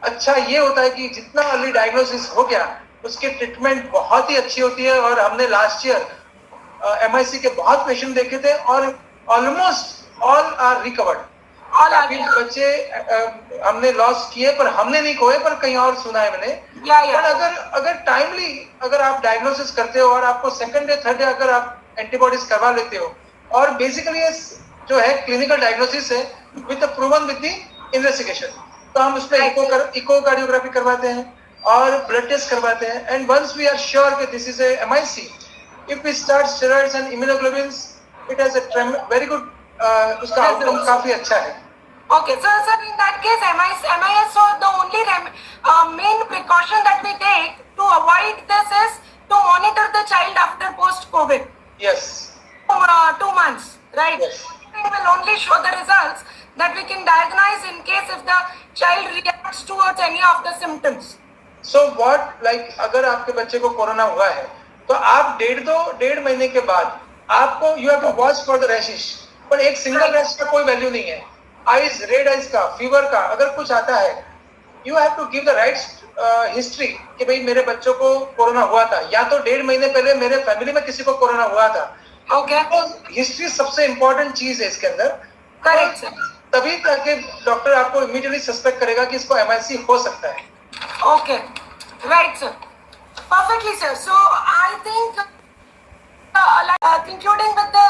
अच्छा ये होता है कि जितना अर्ली डायग्नोसिस हो गया उसकी ट्रीटमेंट बहुत ही अच्छी होती है. और हमने लास्ट ईयर MIC के बहुत पेशेंट देखे थे और ऑलमोस्ट ऑल आर रिकवर्ड. काफी बच्चे हमने लॉस किए, पर हमने नहीं खोए, पर कहीं और सुना है मैंने. पर अगर टाइमली अगर आप डायग्नोसिस करते हो और आपको सेकंड डे थर्ड डे अगर आप एंटीबॉडीज करवा लेते हो, और बेसिकली ये जो है क्लिनिकल डायग्नोसिस है with proven with the investigation, तो हम उसमें इकोकार्डियोग्राफी करवाते हैं और ब्लड टेस्ट करवाते हैं. And once we are sure कि this is a MIC, if we start steroids and immunoglobulins, it has a very good उसका आउटकम काफी अच्छा है. Okay, so sir, in that case, MIS, so the only main precaution that we take to avoid this is to monitor the child after post-COVID. Yes. 2 months, right? Yes. It will only show the results that we can diagnose in case if the child reacts towards any of the symptoms. So what, like अगर आपके बच्चे को corona हुआ है तो आप 1.5 महीने के बाद आपको you have to watch for the rashes. पर एक सिंगल रैश का कोई वैल्यू नहीं है. आइज, रेड आइज का, फीवर का अगर कुछ आता है, you have to give the right history कि भाई मेरे बच्चों को कोरोना हुआ था, या तो 1.5 महीने पहले मेरे फैमिली में किसी को कोरोना हुआ था. ओके, तो हिस्ट्री सबसे इंपॉर्टेंट चीज है इसके अंदर. Correct sir. तभी जाके डॉक्टर आपको इमीडिएटली सस्पेक्ट करेगा कि इसको एमआईसी हो सकता है. Okay, right, sir. Perfectly, sir. So I think, concluding with the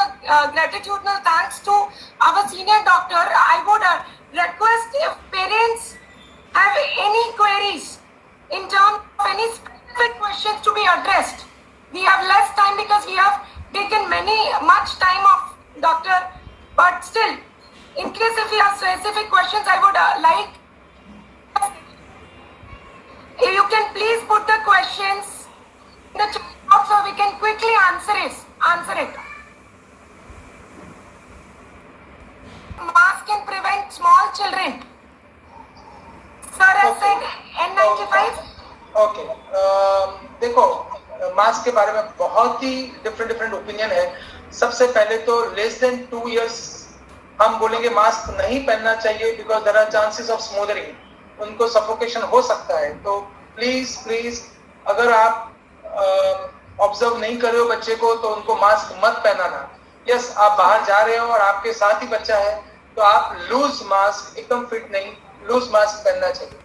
gratitudinal thanks to our senior doctor, I would request if parents have any queries in terms of any specific questions to be addressed. We have less time because we have taken much time of doctor, but still, in case if you have specific questions, I would like. If you can please put the questions in the chat box so we can quickly answer it. Mask can prevent small children. Sir has said N95. Okay, देखो mask के बारे में बहुत ही different opinion है. सबसे पहले तो less than 2 years हम बोलेंगे मास्क नहीं पहनना चाहिए because there are chances of smothering. उनको सफोकेशन हो सकता है. तो प्लीज अगर आप ऑब्जर्व नहीं कर रहे हो बच्चे को तो उनको मास्क मत पहनाना. यस, आप बाहर जा रहे हो और आपके साथ ही बच्चा है तो आप लूज मास्क, एकदम फिट नहीं, लूज मास्क पहनना चाहिए.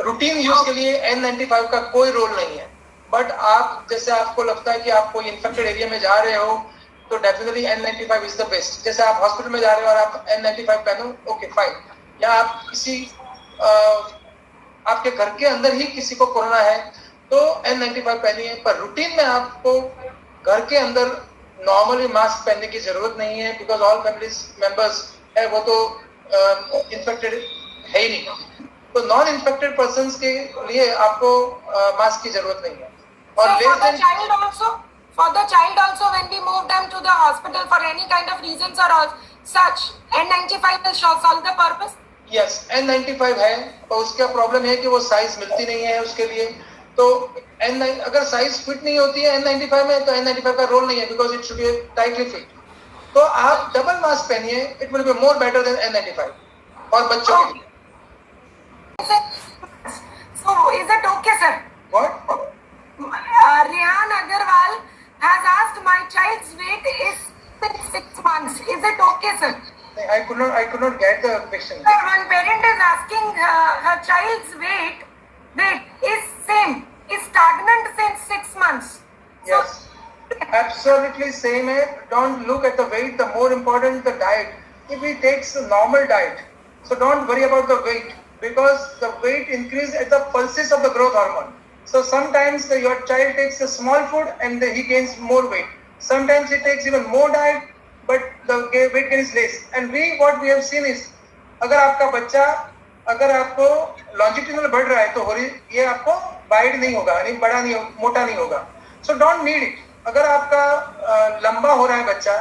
रूटीन यूज के लिए N95 का कोई रोल नहीं है. बट आप जैसे आपको लगता है कि आप कोई इन्फेक्टेड एरिया में जा रहे हो तो definitely N95 is the best. जैसे आप हॉस्पिटल में जा रहे हो और आप N95 पहनो, ओके फाइन. या आप किसी आपके घर के अंदर ही किसी को कोरोना है तो N95 पहनिए. पर रूटीन में आपको घर के अंदर नॉर्मली मास्क पहनने की जरूरत नहीं है बिकॉज ऑल फैमिली मेंबर्स है वो तो इन्फेक्टेड है ही नहीं. तो नॉन इन्फेक्टेड पर्संस के लिए आपको मास्क की जरूरत नहीं है. और for the child also when we move them to the hospital for any kind of reasons or such, N95 will solve the purpose. Yes, N95 है और उसका प्रॉब्लम है कि वो साइज मिलती नहीं है उसके लिए. तो अगर साइज फिट नहीं होती है N95 में तो N95 का रोल नहीं है because it should be tightly fit. तो आप डबल मास्क पहनिए, it will be more better than N95 और बच्चों के लिए. So is it okay, sir? What? Rehan Agarwal has asked, my child's weight is 6 months. Is it okay, sir? I could not get the question. Sir, one parent is asking her child's weight is stagnant since 6 months. Yes, absolutely same है. Don't look at the weight. The more important the diet. If he takes a normal diet, so don't worry about the weight because the weight increase at the pulses of the growth hormone. So sometimes your child takes a small food and he gains more weight. Sometimes he takes even more diet, but the weight gain is less. And what we have seen is, अगर आपका बच्चा अगर आपको longitudinal बढ़ रहा है तो ये आपको वाइड नहीं होगा, यानी बड़ा नहीं, मोटा नहीं होगा. So don't need it. अगर आपका लंबा हो रहा है बच्चा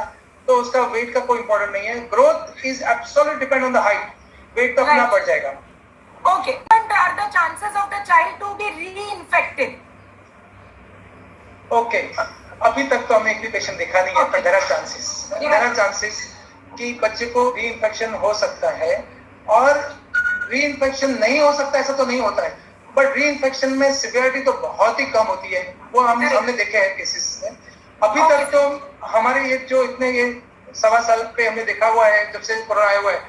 तो उसका वेट का कोई इंपॉर्टेंट नहीं है. Growth is absolutely depend on the height. Weight तो अपना बढ़ जाएगा. Okay. What are the chances of the child to be reinfected? Okay. अभी तक तो हमें एक भी पेशेंट दिखा नहीं है, पर देयर आर चांसेस कि बच्चे को रीइंफेक्शन हो सकता है. और रीइंफेक्शन नहीं हो सकता ऐसा तो नहीं होता है, बट रीइंफेक्शन में सिवियरिटी तो बहुत ही कम होती है. वो हमने देखे हैं केसेस में. अभी तक तो हमारे ये जो इतने ये 1.25 साल पे हमने देखा हुआ है जब से कोरोना आया हुआ है,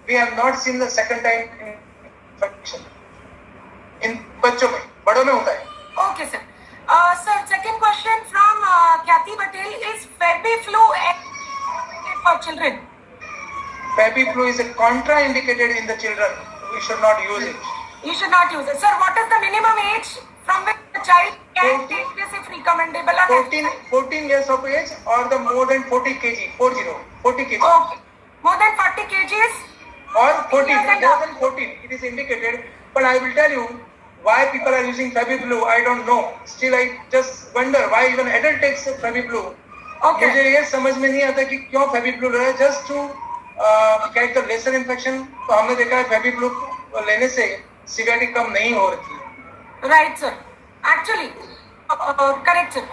we have not seen the second time infection इन बच्चों में. बड़ों में होता है. Okay, sir. Sir, second question from Kathy Patel is Febiflu for children? Febiflu is a contraindicated in the children. We should not use it. You should not use it. Sir, what is the minimum age from which the child can take this if recommendable? 14 years of age or the more than 40 kg. 40 kg. Okay. more than 40 kgs. or 14, Yes, and more than 14, it is indicated. But I will tell you why people are using FebiBlue. I don't know. Still, I just wonder why even adult takes FebiBlue. Okay. मुझे ये समझ में नहीं आता कि क्यों FebiBlue ले रहा है. Just to get the lesser infection. तो हमने देखा है FebiBlue लेने से severity कम नहीं हो रही है. Right, sir. Actually, correct, sir.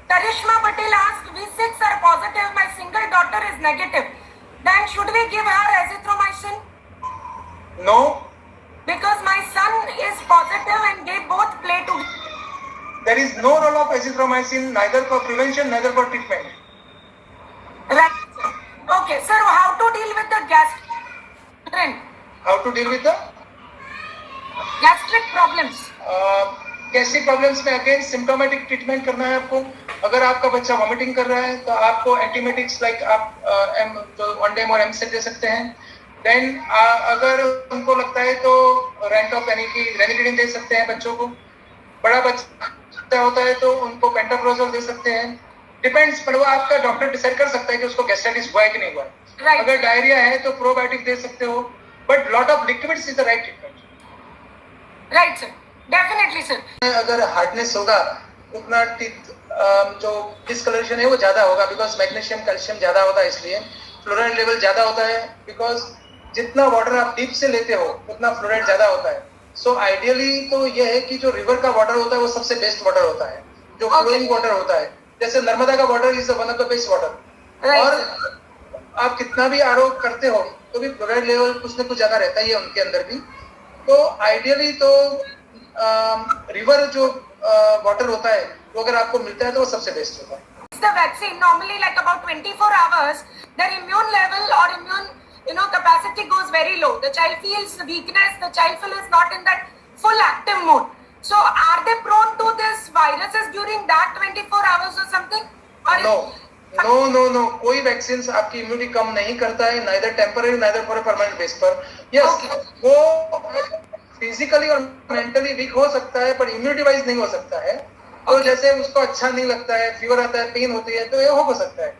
Karishma Patel asked, V6 are positive, my single daughter is negative. Then should we give her azithromycin? No. Because my son is positive and they both play together. There is no role of azithromycin neither for prevention neither for treatment. Right, sir. Okay, sir, how to deal with the gastric How to deal with the problems? Gastric problems में again symptomatic treatment करना है आपको. अगर आपका बच्चा vomiting कर रहा है तो आपको एंटीमेटिक्स लाइक आप जो OneDem और MCED दे सकते हैं. देन अगर उनको लगता है तो रेंटॉप यानी कि रेनिटिडिन दे सकते हैं बच्चों को. बड़ा बच्चा होता है तो उनको पेंटाप्रोजोल दे सकते हैं. डिपेंड्स, पर वो आपका डॉक्टर डिसाइड कर सकता है कि उसको गैस्ट्राइटिस हुआ है कि नहीं हुआ. Right. अगर डायरिया है तो प्रोबायोटिक दे सकते हो. But lot of liquids is the right treatment. Right, sir. Definitely, sir. अगर हार्डनेस होगा उतना टीथ जो डिस्कलरेशन है वो ज्यादा होगा बिकॉज मैग्नीशियम कैल्शियम ज्यादा होता है. इसलिए फ्लोराइड लेवल ज्यादा होता है बिकॉज जितना वाटर आप डीप से लेते हो उतना फ्लोराइड ज्यादा होता है. सो आइडियली तो ये है कि जो रिवर का वाटर होता है वो सबसे बेस्ट वाटर होता है, जो फ्लोइंग वाटर होता है. जैसे नर्मदा का water is one of the best water. Right. और आप कितना भी आरओ करते हो तो भी फ्लोराइड लेवल कुछ ना कुछ ज्यादा रहता ही है उनके अंदर भी. तो आइडियली तो रिवर जो वाटर होता है वो अगर आपको मिलता है तो वो सबसे बेस्ट होता है. The vaccine normally like about 24 hours, their immune level or immune capacity goes very low. The child feels weakness. The child feels not in that full active mode. So are they prone to this viruses during that 24 hours or something? Or no. कोई vaccine आपकी immunity कम नहीं करता है, neither temporary neither for permanent base पर. Yes, वो physically और mentally weak हो सकता है पर इम्यूनिटी वाइज नहीं हो सकता है. तो जैसे उसको अच्छा नहीं लगता है, फीवर आता है, पेन होती है, तो ये हो सकता है.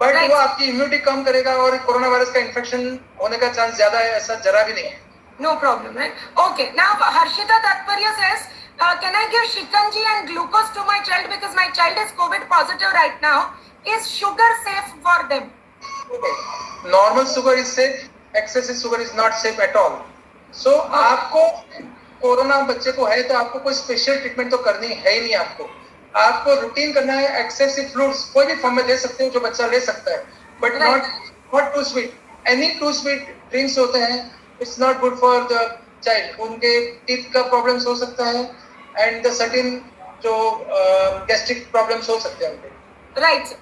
बट वो आपकी इम्यूनिटी कम करेगा और कोरोना वायरस का इन्फेक्शन होने का चांस ज्यादा है, ऐसा जरा भी नहीं है. no problem, right? Okay. Now Harshita Tatparya says, can I give shikanji and glucose to my child because my child is COVID positive right now? Is sugar safe for them? Normal sugar is safe, excessive sugar is not safe at all. So आपको corona बच्चे को है तो आपको कोई special treatment तो करनी है ही नहीं. आपको रूटीन करना है. एक्सेसिव फ्रूट्स कोई भी फॉर्म में दे सकते हो जो बच्चा ले सकता है, but not too sweet. Any too sweet drinks होते हैं, it's not good for the child. उनके टीथ का प्रॉब्लम्स हो सकता है एंड द सर्टेन जो गैस्ट्रिक प्रॉब्लम्स हो सकते हैं उनके. Right.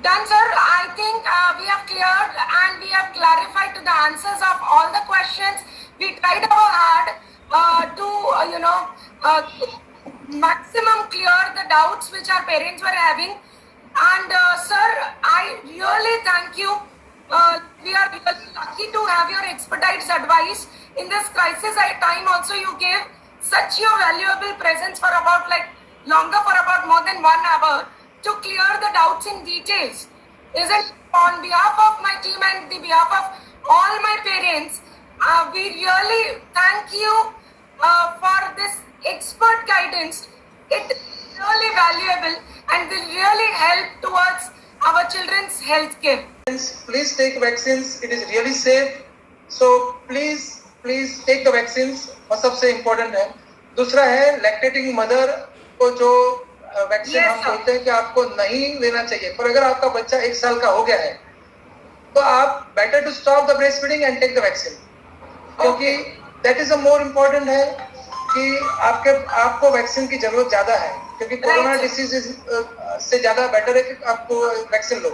Done, sir. I think we have cleared and we have clarified to the answers of all the questions. We tried our hard to maximum clear the doubts which our parents were having. And sir, I really thank you. We are really lucky to have your expertise advice in this crisis time. Also, you gave such a valuable presence for about for about more than 1 hour to clear the doubts in details. Isn't on behalf of my team and the behalf of all my parents, we really thank you for this expert guidance. It is really valuable and will really help towards our children's health care. Please take vaccines. It is really safe. So please take the vaccines. वो सबसे important है. दूसरा है lactating mother को जो vaccine हम बोलते हैं कि आपको नहीं लेना चाहिए. पर अगर आपका बच्चा 1 साल का हो गया है तो आप better to stop the breast feeding and take the vaccine. क्योंकि that is a more important है कि आपको वैक्सीन की जरूरत ज्यादा है. क्योंकि कोरोना डिसीज से ज्यादा बेटर है कि आपको वैक्सीन लो.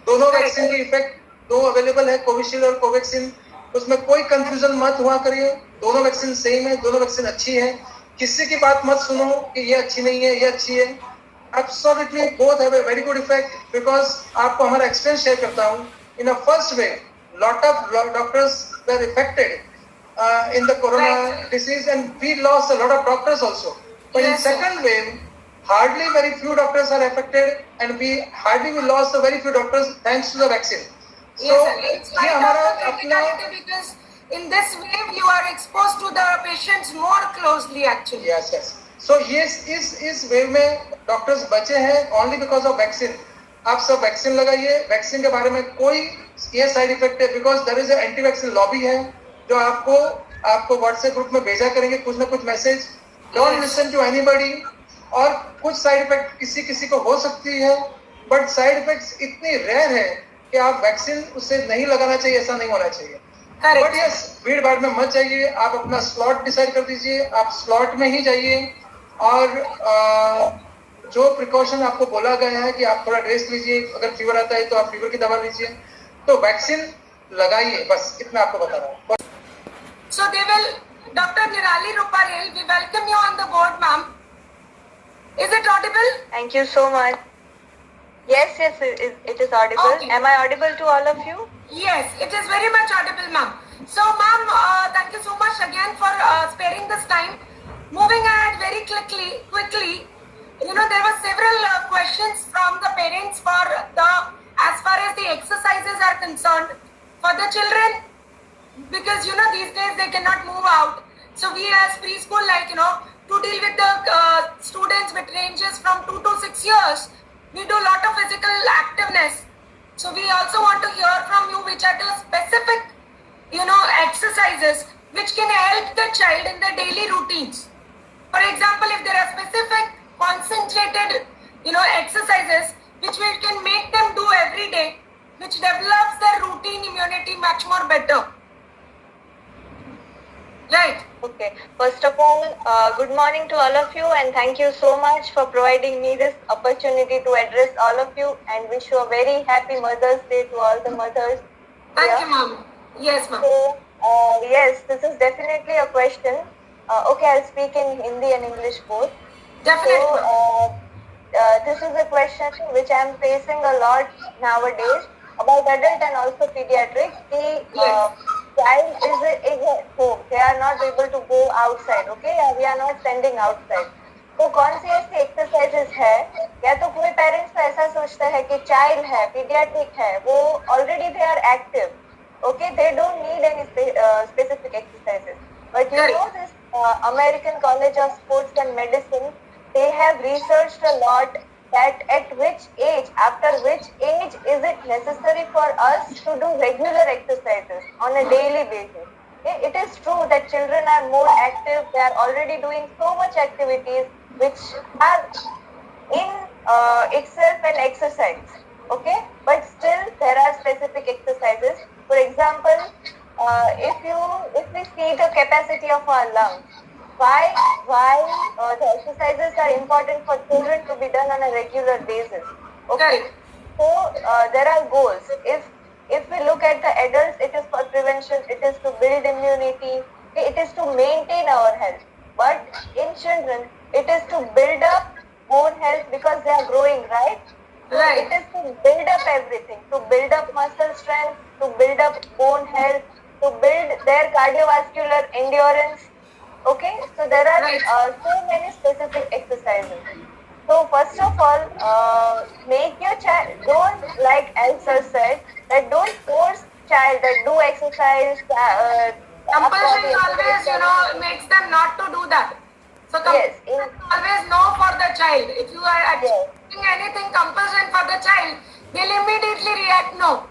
दोनों वैक्सीन की इफेक्ट दो अवेलेबल है, कोविशील्ड और कोवैक्सीन. उसमें कोई कंफ्यूजन मत हुआ करिए. दोनों वैक्सीन सेम है, दोनों वैक्सीन अच्छी है. किसी की बात मत सुनो कि ये अच्छी नहीं है, ये अच्छी है. Absolutely both have a very good effect because आपको हमारा एक्सपीरियंस शेयर करता हूँ. In a first wave, lot of doctors were affected in the corona disease and we lost a lot of doctors also. But in second wave, hardly very few doctors are affected and we lost a very few doctors thanks to the vaccine. So Yes, sir. It's ये quite हमारा of a अपना criticality because in this wave you are exposed to the patients more closely actually. yes yes. So ये इस wave में doctors बचे हैं only because of vaccine. आप सब वैक्सीन लगाइए. वैक्सीन के बारे में कोई ये साइड इफेक्ट है because there is anti vaccine lobby है जो आपको व्हाट्सएप ग्रुप में भेजा करेंगे कुछ ना कुछ message. Don't listen to anybody. और कुछ साइड इफेक्ट किसी को हो सकती है बट साइड इफेक्ट्स इतनी रेयर है कि आप वैक्सीन उससे नहीं लगाना चाहिए. ऐसा नहीं होना चाहिए. बट यस भीड़ भाड़ में मत जाइए. आप अपना स्लॉट डिसाइड कर दीजिए. आप स्लॉट में ही जाइए और जो प्रिकॉशन आपको बोला गया है कि आप थोड़ा रेस्ट लीजिए. अगर फीवर आता है तो आप फीवर की दवा लीजिए. तो वैक्सीन लगाइए. बस इतना आपको बता रहा हूँ. So they will, Dr. Nirali Ruparel, we welcome you on the board, ma'am. Is it audible? Thank you so much. Yes, it is audible. Okay. Am I audible to all of you? Yes, it is very much audible, ma'am. So, ma'am, thank you so much again for sparing this time. Moving ahead very quickly, you know, there were several questions from the parents for as far as the exercises are concerned for the children, because, you know, these days they cannot move out. So we as preschool, like, you know, to deal with the students with ranges from 2 to 6 years, we do a lot of physical activeness. So we also want to hear from you which are the specific, you know, exercises which can help the child in their daily routines. For example, if there are specific concentrated, you know, exercises which we can make them do every day, which develops their routine immunity much more better. Right. Okay. First of all, good morning to all of you, and thank you so much for providing me this opportunity to address all of you, and wish you a very happy Mother's Day to all the mothers. Thank you, ma'am. Yes, ma'am. So, yes, this is definitely a question. Okay, I'll speak in Hindi and English both. Definitely. So, this is a question which I'm facing a lot nowadays about adult and also pediatrics. The child is at home. They are not able to go outside. Okay, we are not sending outside. तो कौन सी ऐसी exercises है, या तो कोई parents तो ऐसा सोचता है कि चाइल्ड है, पीडियाट्रिक है, वो already they are active. Okay, they don't need any specific exercises. But you know this American College of Sports and Medicine, they have researched a lot that at which age, after which age is it necessary for us to do regular exercises on a daily basis. Okay? It is true that children are more active, they are already doing so much activities which are in itself an exercise. Okay, but still there are specific exercises. For example, if we see the capacity of our lungs, why the exercises are important for children to be done on a regular basis. Okay, so there are goals. If we look at the adults, it is for prevention, it is to build immunity, it is to maintain our health. But in children, it is to build up bone health because they are growing, right? Right. It is to build up everything, to build up muscle strength, to build up bone health, to build their cardiovascular endurance. Okay, so there are so many specific exercises. So first of all, make your child, don't, like Elsa said, that don't force child that do exercise. Compulsion always, you know, makes them not to do that. So compulsion always no for the child. If you are doing anything compulsion for the child, they'll immediately react no.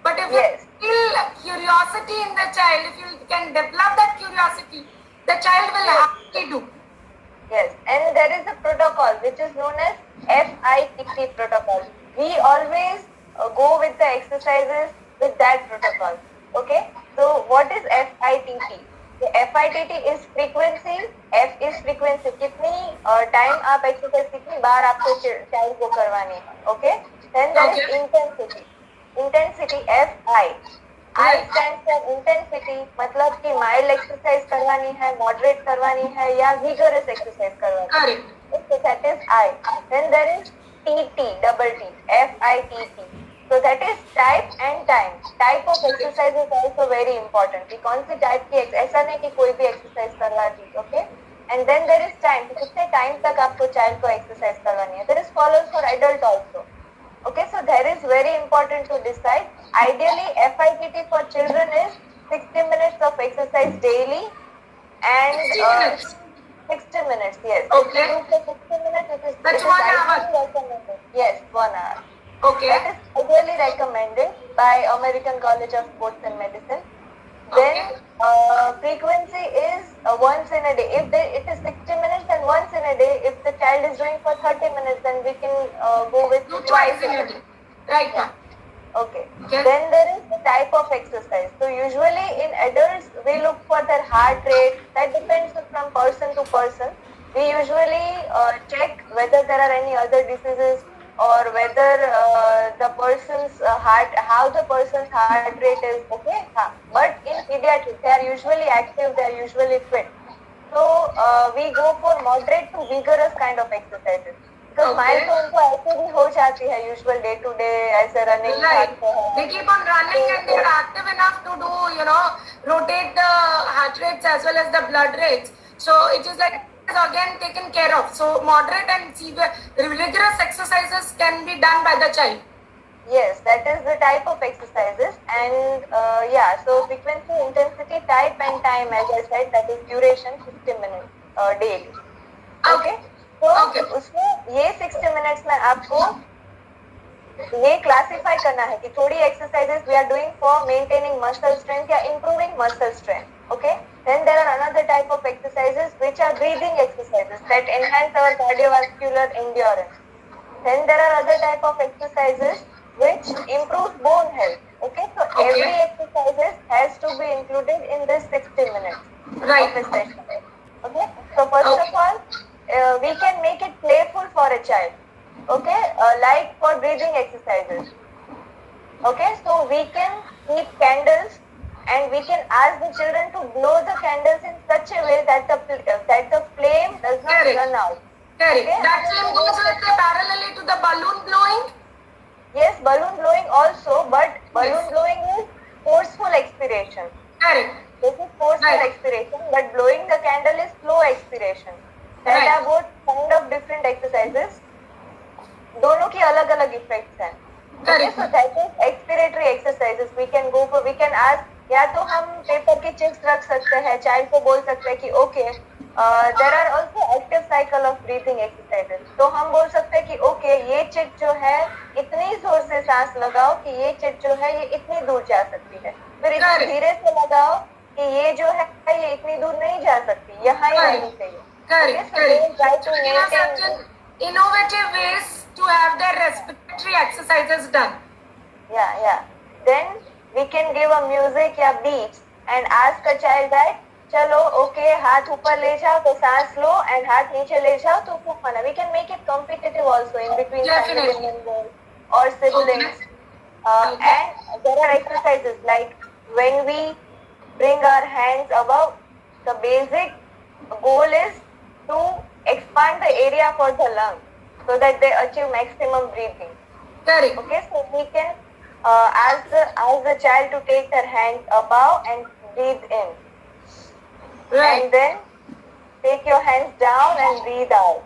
But if you feel curiosity in the child, if you can develop that curiosity, the child will happily do. Yes, and there is a protocol which is known as FITT protocol. We always go with the exercises with that protocol. Okay, so what is FITT? The FITT is frequency, F is frequency. कितनी time आप exercise कितनी बार आपको child को करवानी है. Okay, then there is intensity. Intensity FI. I stands for intensity, मतलब कि mild exercise करवानी है, moderate करवानी है, या vigorous exercise करवानी है. So that is I. Then there is TT, double T, FITT. So that is type and time. Type of exercise is also very important. कि कौन सी type की ऐसा नहीं कि कोई भी exercise करवा दी. Okay. And then there is time. तो कितने time तक आपको child को exercise करवानी है. There is follows for adult also. Okay, so there is very important to decide. Ideally, FITT for children is 60 minutes of exercise daily and 60 minutes. 60 minutes, yes. Okay. If you do for 60 minutes, That's it is 1 hour. ideally recommended. Yes, 1 hour. Okay. That is ideally recommended by American College of Sports and Medicine. Then frequency is once in a day. If it is 60 minutes, then once in a day. If the child is doing for 30 minutes, then we can go with Do twice in a day. Right now. Okay. Okay. Then there is the type of exercise. So usually in adults, we look for their heart rate. That depends from person to person. We usually check whether there are any other diseases or whether the person's how the person's heart rate is. Okay. But in pediatrics, they are usually active. They are usually fit. So we go for moderate to vigorous kind of exercises. Because Okay. Mile तो उनको ऐसे भी हो जाती है usual day to day ऐसे running Right. भागते हैं. They keep on running and they're active enough to do, rotate the heart rates as well as the blood rates. So it is like again taken care of. So moderate and severe, rigorous exercises can be done by the child. Yes, that is the type of exercises and so frequency, intensity, type and time as I said that is duration 60 minutes daily. Okay. तो Okay. उसमें ये 60 minutes में आपको ये classify करना है कि थोड़ी exercises we are doing for maintaining muscle strength या improving muscle strength. Okay. Then there are another type of exercises which are breathing exercises that enhance our cardiovascular endurance. Then there are other type of exercises which improve bone health. Okay, so Okay. every exercises has to be included in this 60 minutes Right. of a session. Okay, so first Okay. of all, we can make it playful for a child. Okay, like for breathing exercises. Okay, so we can keep candles and we can ask the children to blow the candles in such a way that the flame does not Correct. run out. Correct. Okay. That same goes with the parallelly to the balloon blowing. Yes, balloon blowing also, but balloon Yes. blowing is forceful expiration. Correct. This is forceful Right. expiration, but blowing the candle is slow expiration. That Right. are both kind of different exercises. दोनों की अलग अलग effects हैं. Okay, Correct. so that is expiratory exercises. We can go for, we can ask, या तो हम paper की chips रख सकते हैं, चाइल्ड को बोल सकते हैं कि okay there are also active cycle of breathing exercises. तो हम बोल सकते हैं कि ओके ये चिट जो है इतनी जोर से सांस लगाओ कि ये चिट जो है ये इतनी दूर जा सकती है, फिर इतनी Correct. धीरे से लगाओ कि ये जो है ये इतनी दूर नहीं जा सकती, यहाँ ही Correct. रहनी चाहिए. Correct. Okay, so they Correct. try to So there are maintain- certain innovative ways to have their respiratory exercises done. Yeah. Then we can give a music या beats and ask a child that चलो okay हाथ ऊपर ले जाओ तो सांस लो and हाथ नीचे ले जाओ तो फूंक मारना. We can make it competitive also in between Definitely. family members or siblings. Okay. And there are exercises like when we bring our hands above, the basic goal is to expand the area for the lung so that they achieve maximum breathing. Correct. Okay, so we can ask the child to take their hands above and breathe in. Right. And then take your hands down and breathe out.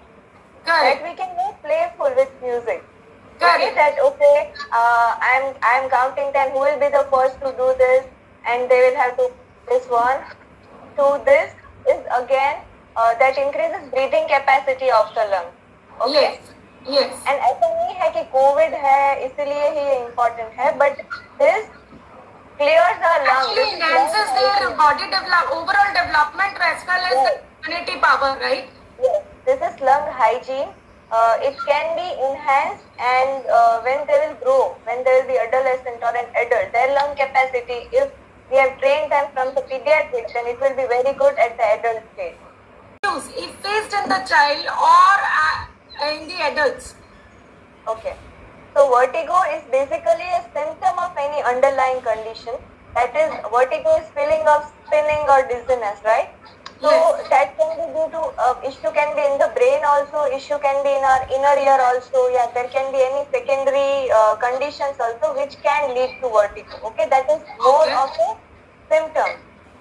That Correct. we can make playful with music. Okay, Correct. that okay, I'm counting 10. Who will be the first to do this? And they will have to this one. To this is again that increases breathing capacity of the lung. Okay. Yes. Yes. And ऐसा नहीं है कि Covid है इसलिए ही important है, but this clears the Actually lung. enhances their body overall development as well as the immunity power, right? Yes, this is lung hygiene. It can be enhanced, and when they will grow, when they will be adolescent or an adult, their lung capacity, if we have trained them from the pediatrics, then it will be very good at the adult stage. If faced in the child or in the adults. Okay. So vertigo is basically a symptom of any underlying condition. That is, vertigo is feeling of spinning or dizziness, right? So Yes. that can be due to issue can be in the brain also, issue can be in our inner ear also. Yeah, there can be any secondary conditions also which can lead to vertigo. Okay, that is more Okay. of a symptom.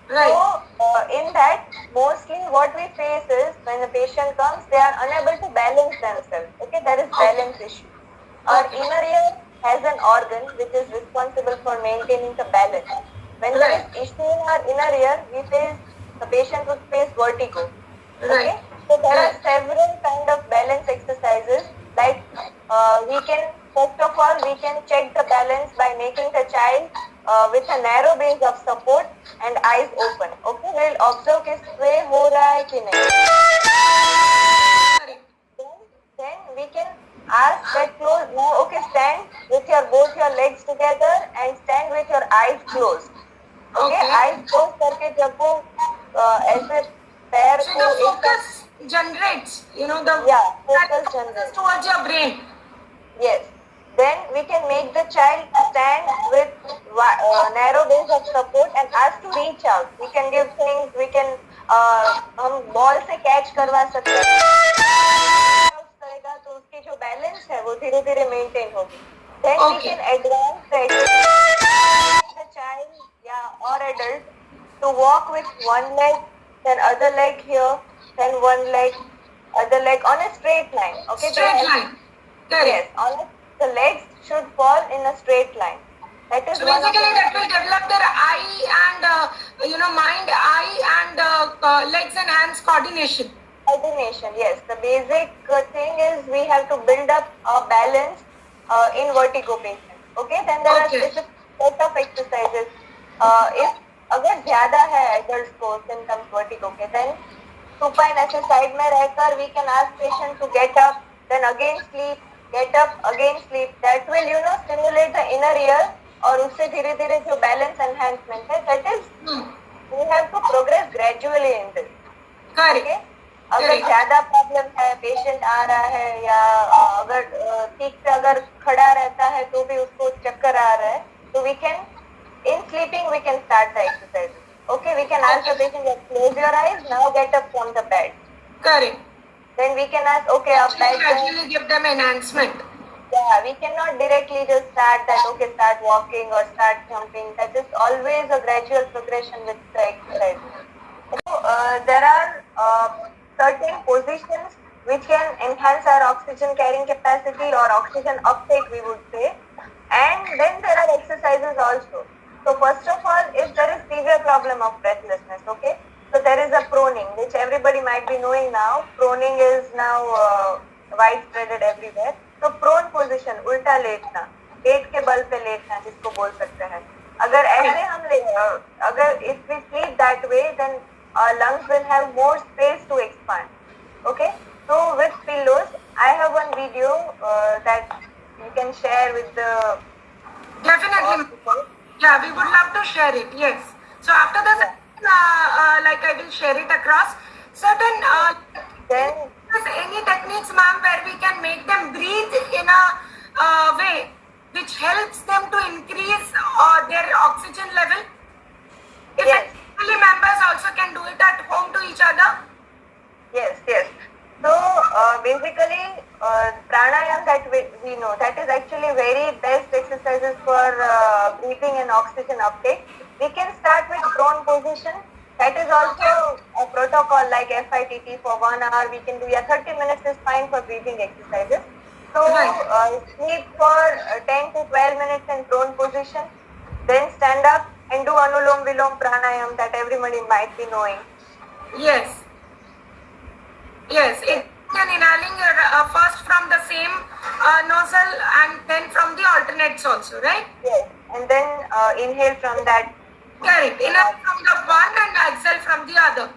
Right. So in that, mostly what we face is when the patient comes, they are unable to balance themselves. Okay, there is Okay. balance issue. Our Okay. inner ear has an organ which is responsible for maintaining the balance. When there is issue in our inner ear, the patient would face vertigo. Okay? Right. So there are several kind of balance exercises. Like we can, first of all, we can check the balance by making the child with a narrow base of support and eyes open. Okay? We'll observe कि sway हो रहा है कि नहीं. Correct. Then we can ask that close. Now, okay, stand with both your legs together and stand with your eyes closed. Okay, Okay. eyes closed करके जब वो ऐसे पैर So को the एक focus generates, you know, the Yeah, focus generates. towards your brain. Yes. Then we can make the child stand with narrow base of support and ask to reach out. We can give things. We can हम ball से catch करवा सकते हैं. करेगा तो उसकी जो balance है वो धीरे धीरे मेंटेन होगी. Then we Okay. can advance the child or adult to walk with one leg, then other leg here, then one leg, other leg on a straight line. Okay. Straight line. Correct. Yes, the legs should fall in a straight line. That is So one of basically the that will develop their eye and mind, eye and legs and hands coordination. coordination. Yes, the basic thing is we have to build up a balance in vertigo patients. Okay, then there are Okay. specific set of exercises. If अगर ज्यादा है adults को symptoms vertigo के, then supine ऐसे side में रहकर we can ask patient to get up, then again sleep, get up, again sleep. That will stimulate the inner ear और उससे धीरे धीरे जो balance enhancement है, that is we have to progress gradually in this. Correct. Okay? अगर Correct. ज्यादा problem है, patient आ रहा है या अगर ठीक से अगर खड़ा रहता है तो भी उसको चक्कर आ रहा है, तो we can in sleeping we can start the exercise. Okay, we can ask the patient that close your eyes, now get up from the bed. Correct. Then we can ask, okay, up bed. Gradually give them enhancement. Yeah, we cannot directly just start that, okay, start walking or start jumping. That is always a gradual progression with the exercise. So, there are certain positions which can enhance our oxygen carrying capacity or oxygen uptake, we would say. And then there are exercises also. So first of all, if there is severe problem of breathlessness, okay, so there is a proning, which everybody might be knowing now. Proning is now widespread everywhere. So prone position, उल्टा लेटना, पेट के बल पे लेटना, जिसको बोल सकते हैं. अगर ऐसे हम अगर if we sleep that way, then our lungs will have more space to expand. Okay, so with pillows, I have one video that you can share with the Definitely. people. Yeah, we would love to share it. Yes. So after this, like I will share it across. Certain Then any techniques, ma'am, where we can make them breathe in a way which helps them to increase their oxygen level. If Yes. family members also can do it at home to each other. yes. So basically, pranayam that we know, that is actually very best exercises for breathing and oxygen uptake. We can start with prone position. That is also a protocol like FITT for 1 hour. We can do 30 minutes is fine for breathing exercises. So sleep for 10 to 12 minutes in prone position. Then stand up and do Anulom Vilom Pranayam that everybody might be knowing. Yes. Yes. It can inhaling first from the same nozzle and then from the alternates also, right? Yes. And then inhale from that. Correct. Inhale from the one and exhale from the other.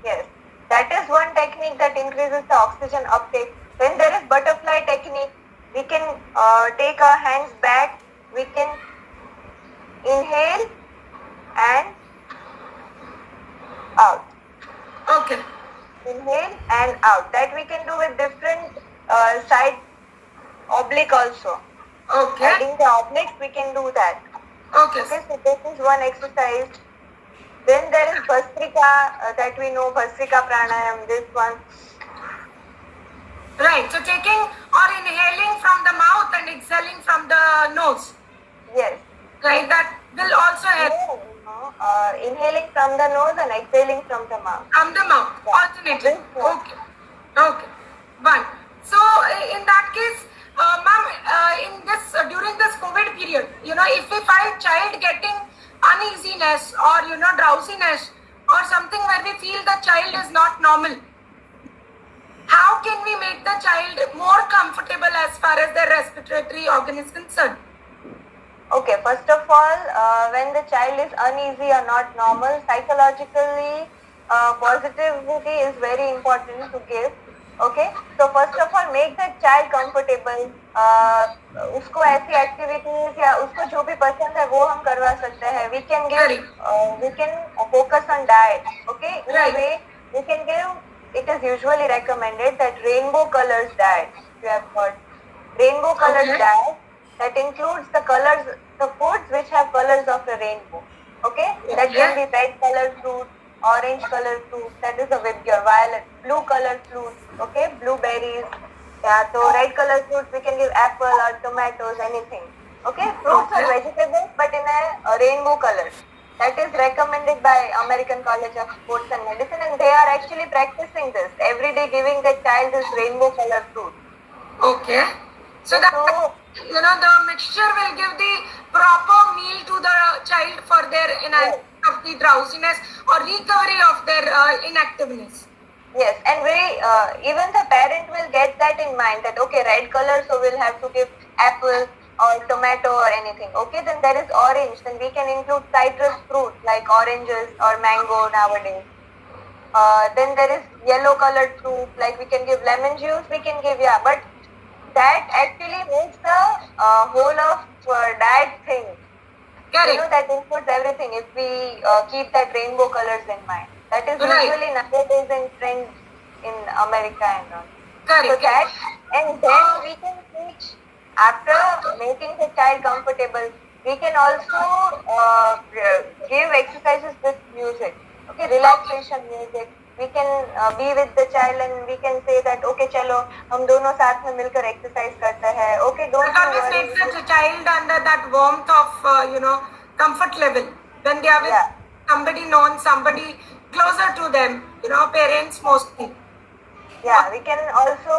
Yes, that is one technique that increases the oxygen uptake. Then there is butterfly technique. We can take our hands back. We can inhale and out. Okay. Inhale and out. That we can do with different side oblique also. Okay. Adding the obliques, we can do that. Okay. Okay, so this is one exercise. Then there is Bhastrika that we know, Bhastrika Pranayam, this one. Right. So taking or inhaling from the mouth and exhaling from the nose. Yes. Right. That will also help Inhaling from the nose and exhaling from the mouth. from the mouth. Alternately. Okay. Okay. One. So in that case, ma'am, in this during this if we find child getting uneasiness or drowsiness or something where we feel the child is not normal, how can we make the child more comfortable as far as their respiratory organ is concerned? Okay, first of all, when the child is uneasy or not normal, psychologically, positivity is very important to give. Okay, so first of all, make the child comfortable. उसको ऐसी activities या उसको जो भी पसंद है वो हम करवा सकते हैं. We can focus on diet. Okay, in a way we can give. It is usually recommended that rainbow colors diet. You have heard rainbow colors diet. That includes the colors, the foods which have colors of the rainbow. Okay, that can be red colored fruit, orange colored fruit. That is a vigor. Violet, blue colored fruit. Okay, blueberries. Yeah, so red colored fruits we can give apple or tomatoes, anything. Okay, fruits or vegetables, but in a rainbow color. That is recommended by American College of Sports and Medicine, and they are actually practicing this every day, giving the child this rainbow colored fruit. Okay, so that the mixture will give the proper meal to the child for their enhancement of the drowsiness or recovery of their inactiveness. Yes, and even the parent will get that in mind that okay, red color, so we'll have to give apple or tomato or anything. Okay, then there is orange, then we can include citrus fruit like oranges or mango nowadays. Then there is yellow colored fruit, like we can give lemon juice, we can give, but that actually makes the whole of diet thing. Correct. That includes everything if we keep that rainbow colors in mind. That is usually nowadays in trend in America and all. Correct. So that, and then we can teach, after making the child comfortable, we can also give exercises with music. Okay, relaxation music. We can be with the child and we can say that okay, चलो हम दोनों साथ में मिलकर exercise करते हैं. Okay, don't because this makes the child under that warmth of comfort level when they are with somebody known, somebody closer to them, parents mostly. Yeah, we can also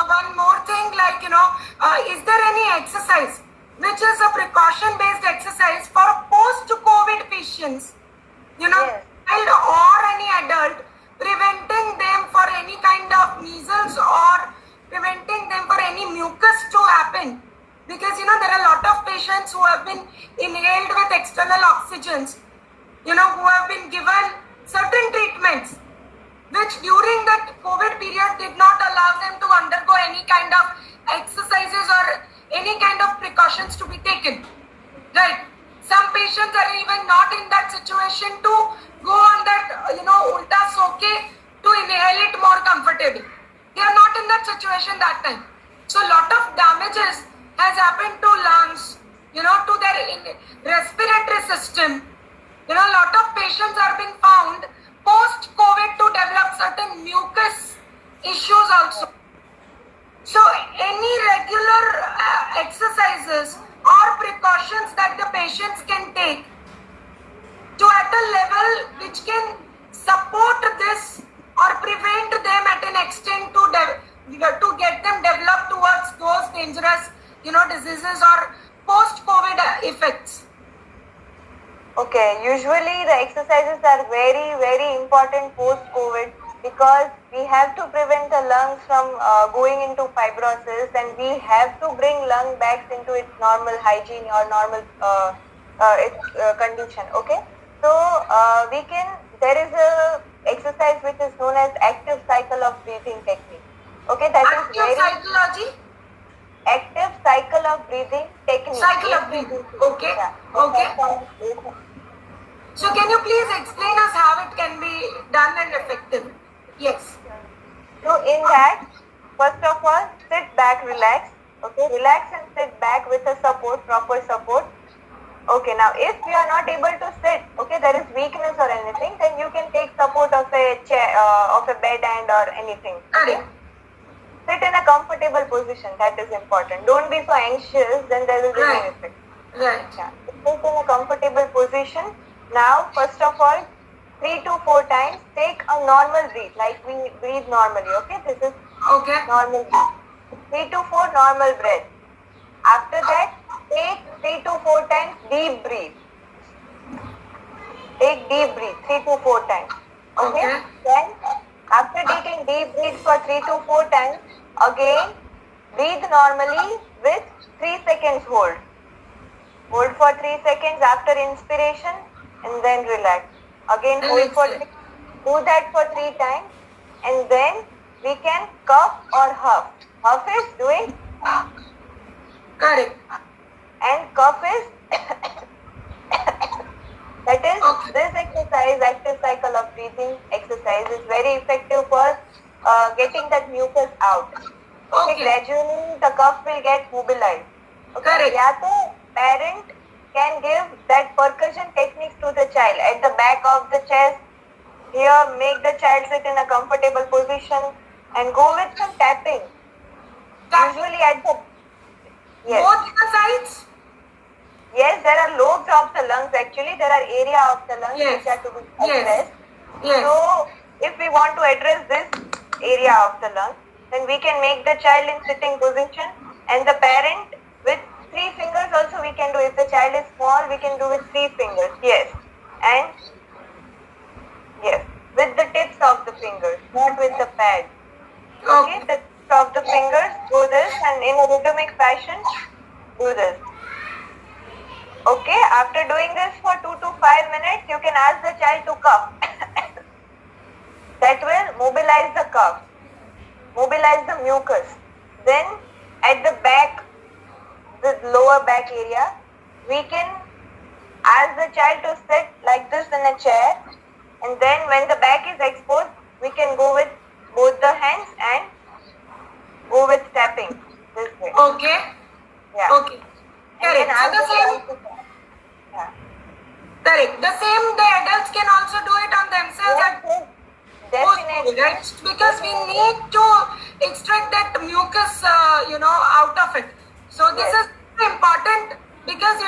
one more thing, like is there any exercise which is a precaution based exercise for post-COVID patients, child or any adult, preventing them for any kind of measles or preventing them for any mucus to happen? Because there are a lot of patients who have been inhaled with external oxygens, who have been given certain treatments which during that COVID period did not allow them to undergo any kind of exercises or any kind of precautions to be taken. Right? Some patients are even not in that situation to go on that, ulta soke to inhale it more comfortably. They are not in that situation that time. So a lot of damages has happened to lungs, to their respiratory system. A lot of patients are being found post-COVID to develop certain mucus issues also. So any regular exercises or precautions that the patients can take to at a level which can support this or prevent them at an extent to get them developed towards those dangerous diseases or post-COVID effects. Okay, usually the exercises are very, very important post-COVID because we have to prevent the lungs from going into fibrosis and we have to bring lung back into its normal hygiene or normal condition. Okay, so there is a exercise which is known as active cycle of breathing technique. Okay, that is very psychology. Active cycle of breathing technique. Cycle of breathing. Okay. Yeah. Okay. So can you please explain us how it can be done and effective? Yes. So in that, first of all, sit back, relax. Okay, relax and sit back with a support, proper support. Okay, now if you are not able to sit, okay, there is weakness or anything, then you can take support of a chair, of a bed and or anything. Okay. Sit in a comfortable position, that is important. Don't be so anxious, then there will be no effect. Right. Yeah. Sit in a comfortable position. Now, first of all, 3 to 4 times, take a normal breath, like we breathe normally, okay? This is normal breath. 3 to 4 normal breath. After that, take 3 to 4 deep breathe. Take deep breath 3 to 4 times. Okay? Then after taking deep breath for 3 to 4 times, again breathe normally with 3 seconds hold. Hold for 3 seconds after inspiration and then relax. Again hold for 3. Do that for 3 times and then we can cough or huff. Huff is doing Correct. and cough is that is this exercise, active cycle of breathing exercise is very effective for getting that mucus out. Okay, gradually the cough will get mobilized. Okay, Correct. या तो parent can give that percussion techniques to the child at the back of the chest. Here, make the child sit in a comfortable position and go with some tapping. Usually at the Both the sides? Yes, there are lobes of the lungs actually. There are area of the lungs Yes. which are to be addressed. Yes. So, if we want to address this area of the lung, then we can make the child in sitting position and the parent with 3 fingers also we can do. If the child is small, we can do with 3 fingers. Yes. And yes, with the tips of the fingers, not with the pad. Okay, the tips of the fingers do this and in a rhythmic fashion do this. Okay, after doing this for 2 to 5 minutes, you can ask the child to cough. That will mobilize the cough, mobilize the mucus. Then at the back, the lower back area, we can ask the child to sit like this in a chair. And then when the back is exposed, we can go with both the hands and go with tapping this way. Okay. Yeah. Okay. Correct. So the same. Yeah. Correct. The same the adults can also do it on themselves at Definitely. right? Because we need to extract that mucus, out of it. So this is important because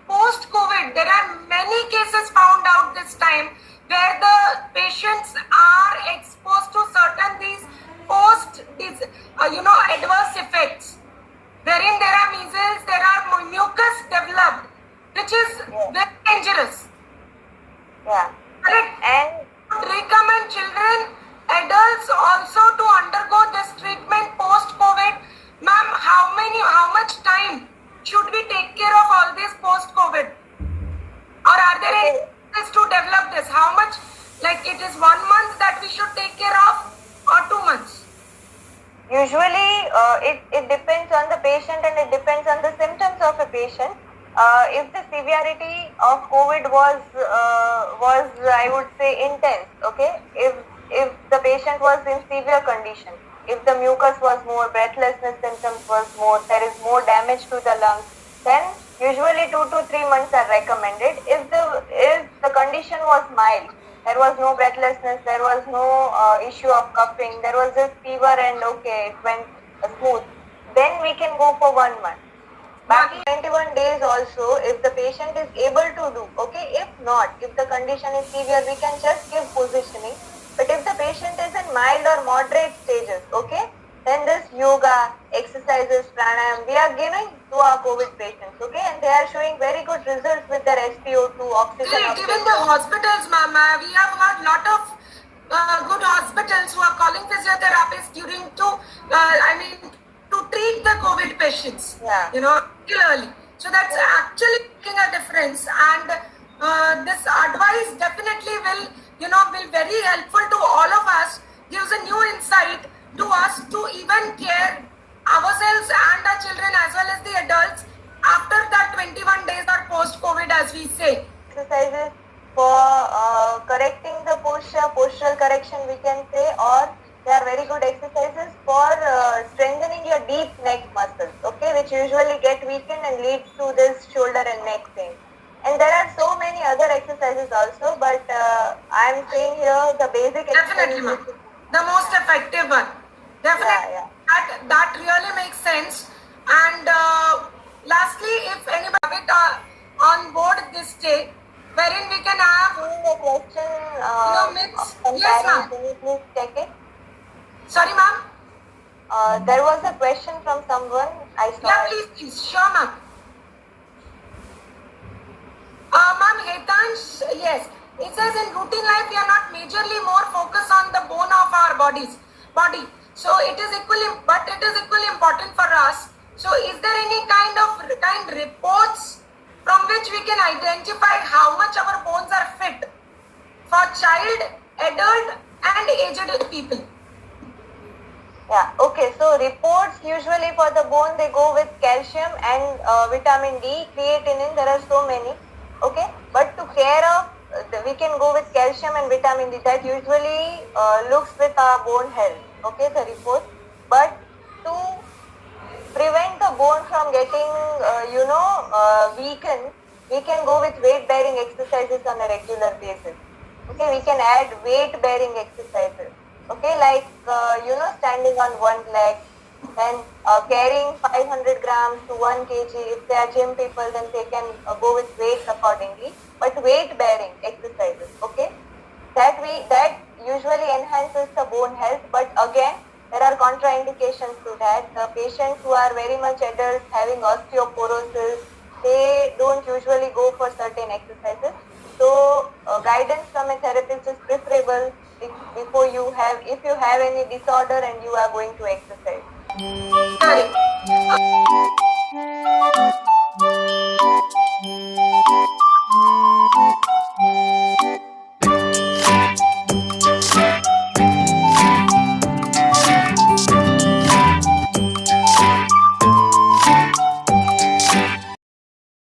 post-COVID there are many cases found out this time where the patients are exposed to certain these adverse effects, wherein there are measles, there are mucus developed, which is very dangerous. Yeah. Correct. And Recommend children, adults also to undergo this treatment post-COVID. Ma'am, how much time should we take care of all this post-COVID? Or are there any ways to develop this? How much, like it is 1 month that we should take care of or 2 months? usually it depends on the patient and it depends on the symptoms of a patient. If the severity of COVID was I would say intense, okay, if the patient was in severe condition, if the mucus was more, breathlessness symptoms was more, there is more damage to the lungs, then usually 2 to 3 months are recommended. If the condition was mild, there was no breathlessness, there was no issue of coughing, there was just fever and okay, it went smooth, then we can go for 1 month. Back 21 days also, if the patient is able to do, okay, if not, if the condition is severe, we can just give positioning. But if the patient is in mild or moderate stages, okay, then this yoga, exercises, pranayam, we are giving to our COVID patients, okay, and they are showing very good results with their SpO2, oxygen. Right, even the hospitals, ma'am, we have got lot of good hospitals who are calling physiotherapists during to treat the COVID patients, regularly. So that's actually making a difference, and this advice definitely will very helpful to all of us, gives a new insight to us to even care ourselves and our children as well as the adults after that 21 days or post-COVID, as we say. Exercises for correcting the postural correction we can say, or they are very good exercises for strengthening your deep neck muscles, okay, which usually get weakened and leads to this shoulder and neck pain. And there are so many other exercises also, but I am saying here the basic Definitely, ma'am. The most effective one. Definitely. Yeah. That really makes sense. And lastly, if anybody have it on board this day, wherein we can have The question, myths. from Yes, parents, ma'am. can you please check it? Sorry, ma'am. There was a question from someone I saw. Yeah, please. Sure, ma'am. Ma'am, Hetansh, yes. It says in routine life we are not majorly more focused on the bone of our body. So it is equally important for us. So is there any kind reports from which we can identify how much our bones are fit for child, adult, and aged people? Yeah, okay. So reports usually for the bone, they go with calcium and vitamin D, creatinine. There are so many. Okay, but to care of, we can go with calcium and vitamin D. That usually looks with our bone health. Okay, the report. But to prevent the bone from getting, weakened, we can go with weight-bearing exercises on a regular basis. Okay, we can add weight-bearing exercises. Okay, like, standing on one leg and carrying 500 grams to 1 kg. If they are gym people, then they can go with weights accordingly. But weight-bearing exercises, okay, that usually enhances the bone health. But again, there are contraindications to that. The patients who are very much adults having osteoporosis, they don't usually go for certain exercises. So guidance from a therapist is preferable before if you have any disorder and you are going to exercise. Correct.